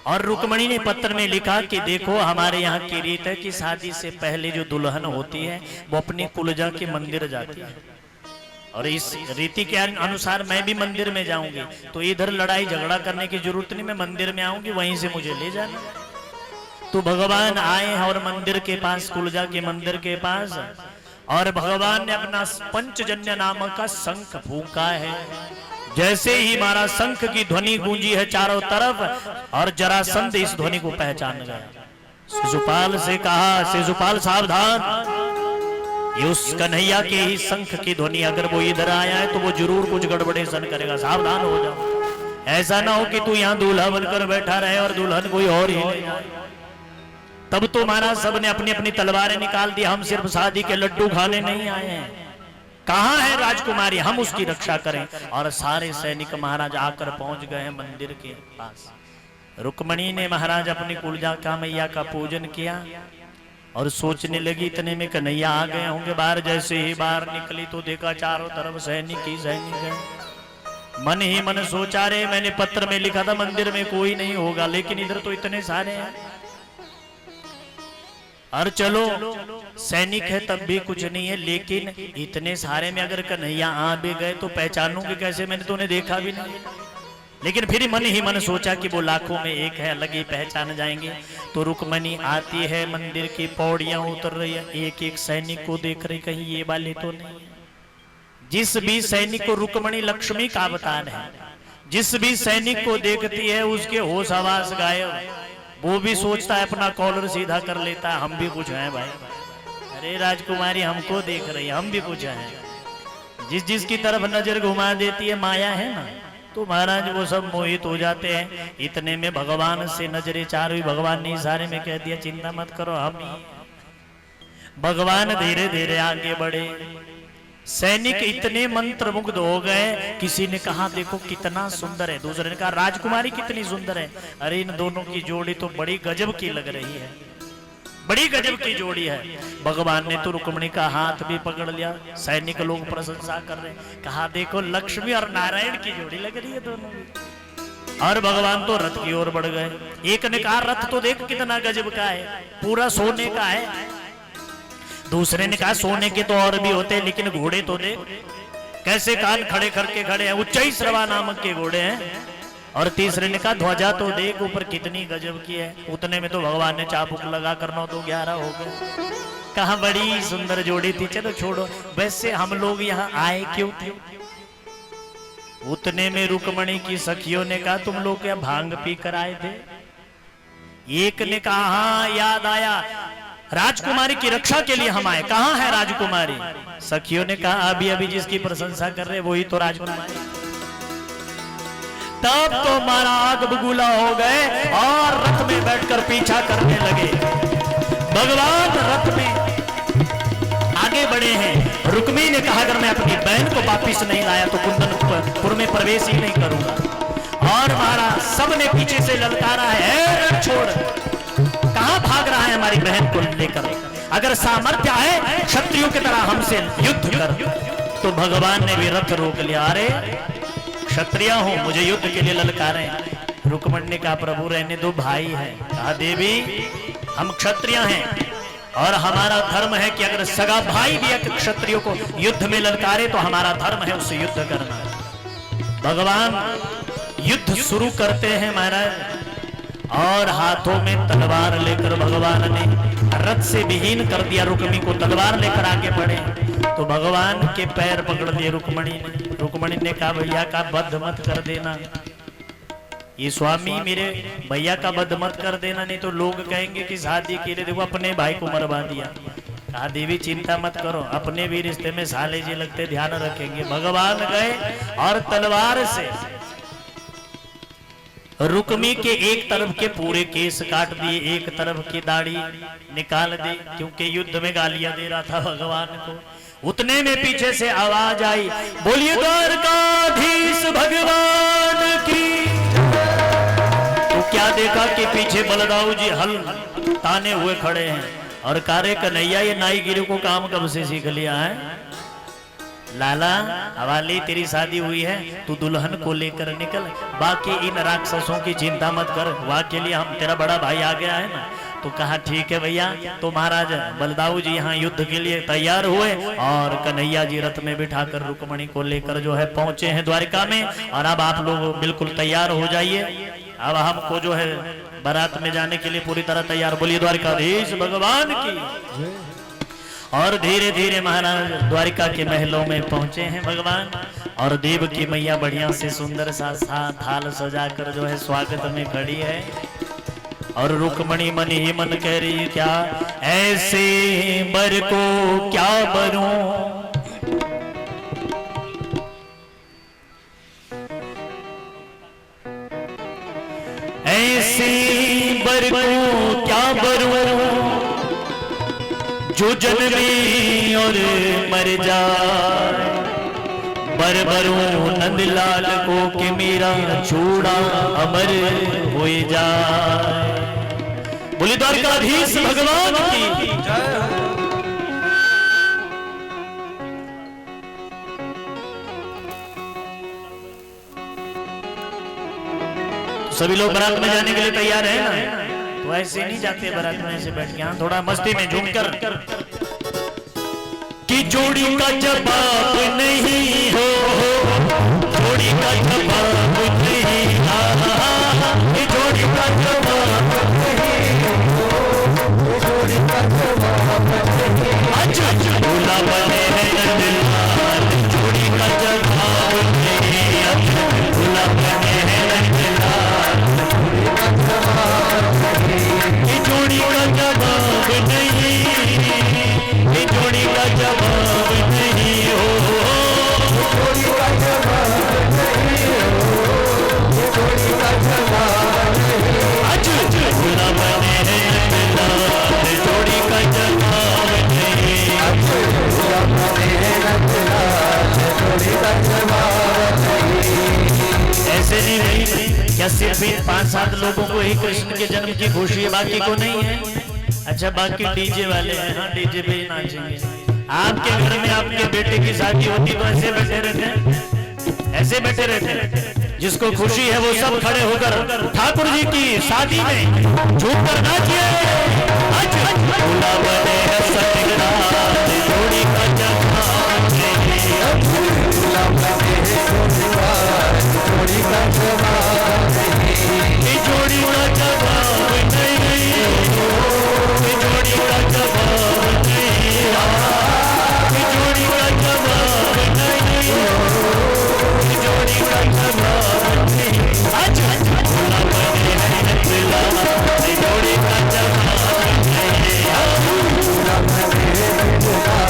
और रुक्मणी ने पत्र में लिखा कि देखो हमारे यहाँ की रीत है कि शादी से पहले जो दुल्हन होती है वो अपनी कुलजा के मंदिर जाती है, और इस रीति के अनुसार मैं भी मंदिर में जाऊंगी। तो इधर लड़ाई झगड़ा करने की जरूरत नहीं, मैं मंदिर में आऊंगी, वहीं से मुझे ले जाना। तो भगवान आए हैं और मंदिर के पास, कुलजा के मंदिर के पास, और भगवान ने अपना पंचजन्य नामक का शंख फूंका है। जैसे ही मारा शंख की ध्वनि गूंजी है चारों तरफ, और जरासंध इस ध्वनि को पहचान गया। शिशुपाल से कहा, शिशुपाल सावधान, ये उस कन्हैया के ही शंख की ध्वनि, अगर वो इधर आया है तो वो जरूर कुछ गड़बड़ेशन करेगा, सावधान हो जाओ। ऐसा ना हो कि तू यहाँ दूल्हा बनकर बैठा रहे और दुल्हन कोई और ही ले जाए। तब तो महाराज सब ने अपनी अपनी तलवारें निकाल दी, हम सिर्फ शादी के लड्डू खाने नहीं आए हैं। कहाँ है राजकुमारी, हम उसकी रक्षा करें। और सारे सैनिक महाराज आकर पहुंच गए हैं मंदिर के पास। रुक्मणी ने महाराज अपनी कुलजा का मैया का पूजन किया और सोचने लगी इतने में कन्हैया आ गए होंगे बाहर। जैसे ही बाहर निकली तो देखा चारों तरफ सैनिक ही सैनिक है। मन ही मन सोचा रे, मैंने पत्र में लिखा था मंदिर में कोई नहीं होगा, लेकिन इधर तो इतने सारे हैं। और चलो सैनिक है तब भी कुछ नहीं है, लेकिन इतने सारे में अगर कन्हैया आ भी गए तो पहचानूंगी कैसे, मैंने तो उन्हें देखा भी नहीं। लेकिन फिर मन ही मन सोचा कि वो लाखों में एक है, अलग ही पहचान जाएंगे। तो रुक्मणी आती है, मंदिर की पौड़ियां उतर रही है, एक एक सैनिक को देख रही, कहीं ये वाले तो नहीं। जिस भी सैनिक को, रुक्मणी लक्ष्मी का अवतार है, जिस भी सैनिक को देखती है उसके होश आवास गायब। वो भी सोचता है अपना कॉलर सीधा कर लेता है, हम भी कुछ हैं भाई। अरे राजकुमारी हमको देख रही है, हम भी कुछ हैं। जिस जिसकी तरफ नजर घुमा देती है माया है ना, तो महाराज वो सब मोहित हो जाते हैं। इतने में भगवान से नजरें चार हुई, भगवान ने इशारे में कह दिया चिंता मत करो हम ही। भगवान धीरे धीरे आगे बढ़े, सैनिक इतने मंत्रमुग्ध हो गए। किसी ने कहा देखो कितना सुंदर है, दूसरे ने कहा राजकुमारी कितनी सुंदर है। अरे इन दोनों की जोड़ी तो बड़ी गजब की लग रही है, बड़ी गजब की जोड़ी है। भगवान ने तो रुक्मणी का हाथ भी पकड़ लिया, सैनिक लोग प्रशंसा कर रहे, कहा देखो लक्ष्मी और नारायण की जोड़ी लग रही है दोनों की। और भगवान तो रथ की ओर बढ़ गए। एक ने कहा रथ तो देख कितना गजब का है, पूरा सोने का है। दूसरे ने कहा सोने के तो और भी होते, लेकिन घोड़े तो देख कैसे कान खड़े करके खड़े हैं, उच्चैश्रवा नामक के घोड़े हैं। और तीसरे ने कहा ध्वजा तो देख ऊपर कितनी गजब की है। उतने में तो भगवान ने चाबुक लगा कर 9 तो 11 हो गए। कहा बड़ी सुंदर जोड़ी थी, चलो छोड़ो, वैसे हम लोग यहाँ आए क्यों थे। उतने में रुक्मणी की सखियों ने कहा तुम लोग क्या भांग पी कर आए थे। एक ने कहा हाँ याद आया, राजकुमारी की रक्षा के लिए हम आए। कहाँ है राजकुमारी। सखियों ने कहा अभी अभी जिसकी प्रशंसा कर रहे वही तो राजकुमारी। तब तो मारा आग बबूला हो गए और रथ में बैठकर पीछा करने लगे। भगवान रथ में आगे बढ़े हैं। रुक्मी ने कहा अगर मैं अपनी बहन को वापिस नहीं लाया तो कुंदनपुर में प्रवेश ही नहीं करूंगा। और महाराज सबने पीछे से ललकारा है, छोड़ कहां भाग रहा है हमारी बहन को लेकर। अगर सामर्थ्य है क्षत्रियों की तरह हमसे युद्ध कर। तो भगवान ने भी रथ रोक लिया। अरे क्षत्रिय हूं, मुझे युद्ध के लिए ललकारे। रुक्मणी ने कहा प्रभु रहने दो, भाई है। कहा देवी हम क्षत्रिय हैं और हमारा धर्म है कि अगर सगा भाई भी एक क्षत्रियो को युद्ध में ललकारे तो हमारा धर्म है उससे युद्ध करना। भगवान युद्ध शुरू करते हैं महाराज, और हाथों में तलवार लेकर भगवान ने रथ से विहीन कर दिया। रुक्मी को तलवार लेकर आगे बढ़े तो भगवान के पैर पकड़ लिए रुक्मणी ने। रुक्मणी ने कहा भैया का वध मत कर देना। ये स्वामी मेरे भैया का वध मत कर देना, नहीं तो लोग कहेंगे कि शादी के लिए देखो अपने भाई को मरवा दिया। कहा देवी चिंता मत करो, अपने भी रिश्ते में साले जी लगते, ध्यान रखेंगे। भगवान गए और तलवार से रुक्मी के एक तरफ के पूरे केस काट दिए, एक तरफ की दाढ़ी निकाल दी, क्योंकि युद्ध में गालियां दे रहा था भगवान को। उतने में पीछे से आवाज आई, बोलिए द्वारकाधीश भगवान की। तो क्या देखा कि पीछे बलदाऊ जी हल ताने हुए खड़े हैं और कारे कन्हैया ये नाईगिरी को काम कब से सीख लिया है। लाला हवाली तेरी शादी हुई है, तू दुल्हन को लेकर निकल, बाकी इन राक्षसों की चिंता मत कर, वहां के लिए हम तेरा बड़ा भाई आ गया है ना। तो कहा ठीक है भैया। तो महाराज बलदाऊ जी यहाँ युद्ध के लिए तैयार हुए और कन्हैया जी रथ में बिठाकर रुक्मणी को लेकर जो है पहुंचे हैं द्वारिका में। और अब आप लोग बिल्कुल तैयार हो जाइए, अब हमको जो है बारात में जाने के लिए पूरी तरह तैयार। बोलिए द्वारिकाधीश भगवान की। और धीरे धीरे महाराज द्वारिका के महलों में पहुंचे हैं भगवान, और देव की मैया बढ़िया से सुंदर सा थाल सजाकर जो है स्वागत में खड़ी है। और रुक्मणी मन ही मन कह रही है क्या ऐसे बर को क्या बरूं, ऐसे बर को क्या बरूं जो जन्मे और मर जाए। बर बरूं नंदलाल को कि मेरा चूड़ा अमर हो जाए। बोली द्वारकाधीश भगवान की जय। सभी लोग बारात में जाने के लिए तैयार है ना? तो ऐसे नहीं जाते बारात में, ऐसे बैठ के हाँ थोड़ा मस्ती में झूम कर कि जोड़ी का जवाब नहीं हो, जोड़ी का जवाब नहीं, कि जोड़ी का जवाब नहीं हो, जोड़ी का जवाब नहीं, अच्छा दूल्हा बने हैं नंदलाल, जोड़ी का जवाब नहीं, दूल्हा बने हैं नंदलाल, जोड़ी का जवाब नहीं, कि जोड़ी का जवाब नहीं हो, जोड़ी का जवाब नहीं हो, जोड़ी का जवाब नहीं, अच्छा दूल्हा बने हैं नंदलाल, जोड़ी का जवाब नहीं, अच्छा दूल्हा बने हैं नंदलाल, जोड़ी का जवाब नहीं। ऐसे नहीं रही क्या सिर्फ 5-7 लोगों को ही कृष्ण के जन्म की खुशी है, बाकी को नहीं है? अच्छा बाकी डीजे वाले हैं, हाँ डीजे पे ही नाचेंगे। आपके घर में आपके बेटे की शादी होती तो ऐसे बैठे रहते, ऐसे बैठे रहते। जिसको खुशी है वो सब खड़े होकर ठाकुर जी की शादी में झूम कर नाचिए। दूल्हा बने हैं सतनाम, जोड़ी का जवाब नहीं, दूल्हा बने हैं सतनाम, जोड़ी का जवाब नहीं, जोड़ी का जवाब नहीं, जोड़ी का जवाब नहीं, जोड़ी का जवाब नहीं, जोड़ी का जवाब नहीं, अच्छा दूल्हा बने हैं नंदलाल, जोड़ी का जवाब नहीं, दूल्हा बने हैं नंदलाल,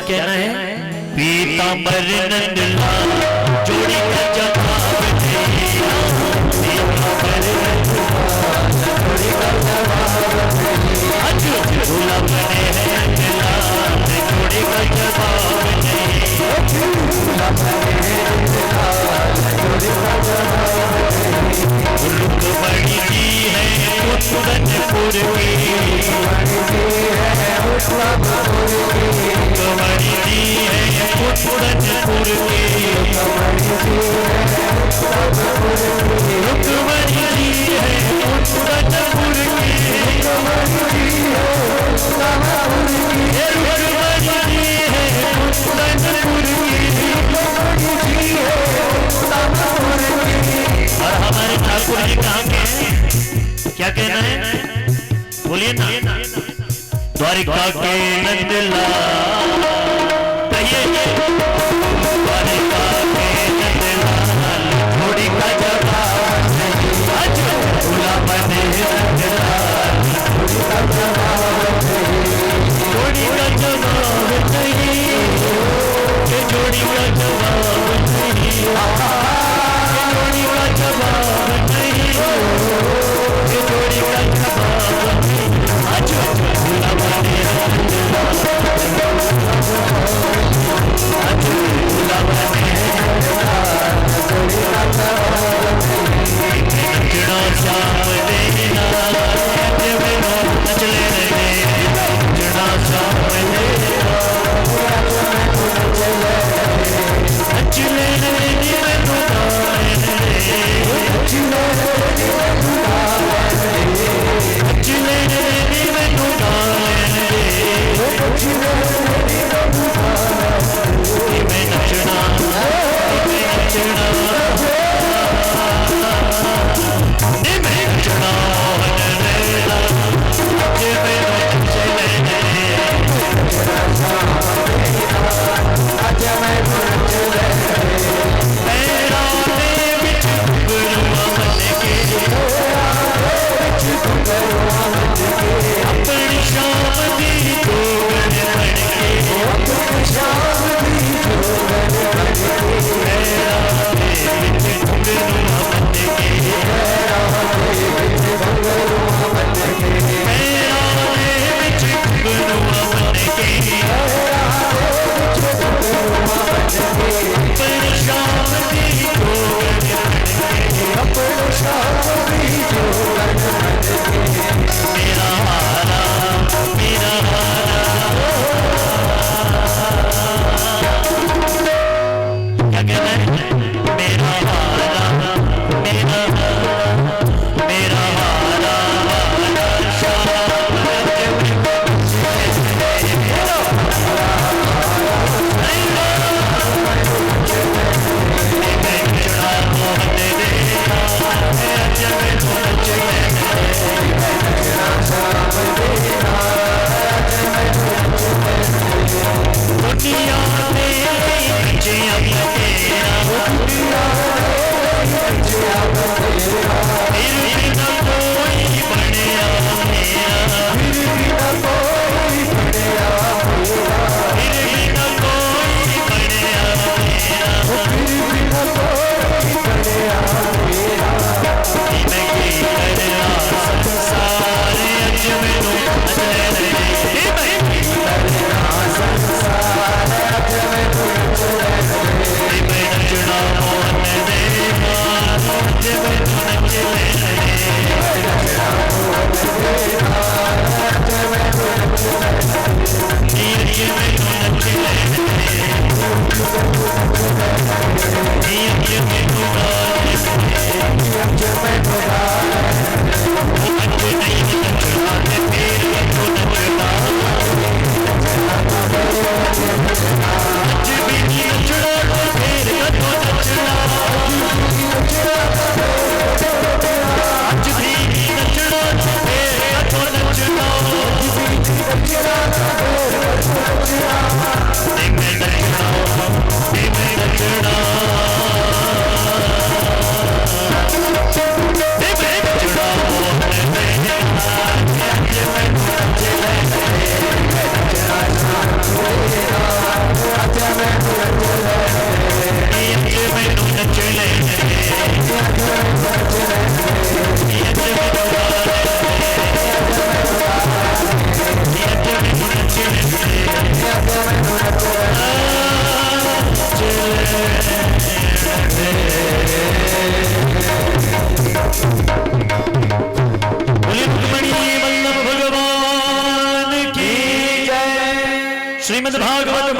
कहना है? पीतांबर नंदलाल जोड़ी का जवाब तेरा, पीतांबर नंदलाल जोड़ी का जवाब तेरा, झूला बने हैं नंदलाल जोड़ी का जवाब तेरा, झूला बने हैं नंदलाल जोड़ी का जवाब तेरा। रुक्मणी जी है उतरनपुर की, रुक्मणी जी है उतरनपुर की, रुक्मणी जी है उतरनपुर की, रुक्मणी जी है उतरनपुर की। और हमारे ठाकुर जी कहाँ के हैं? क्या कहना है? बोलिए ना। द्वारिका के नंदलाल, कहिए द्वारिका के नंदलाल जोड़ी का जवाब नहीं, झूला बने नंदलाल जोड़ी का जवाब नहीं, जोड़ी का जवाब नहीं, जोड़ी का जवाब नहीं, जोड़ी का जवाब नहीं, झूला बने नंदलाल श्रीमद् भागवत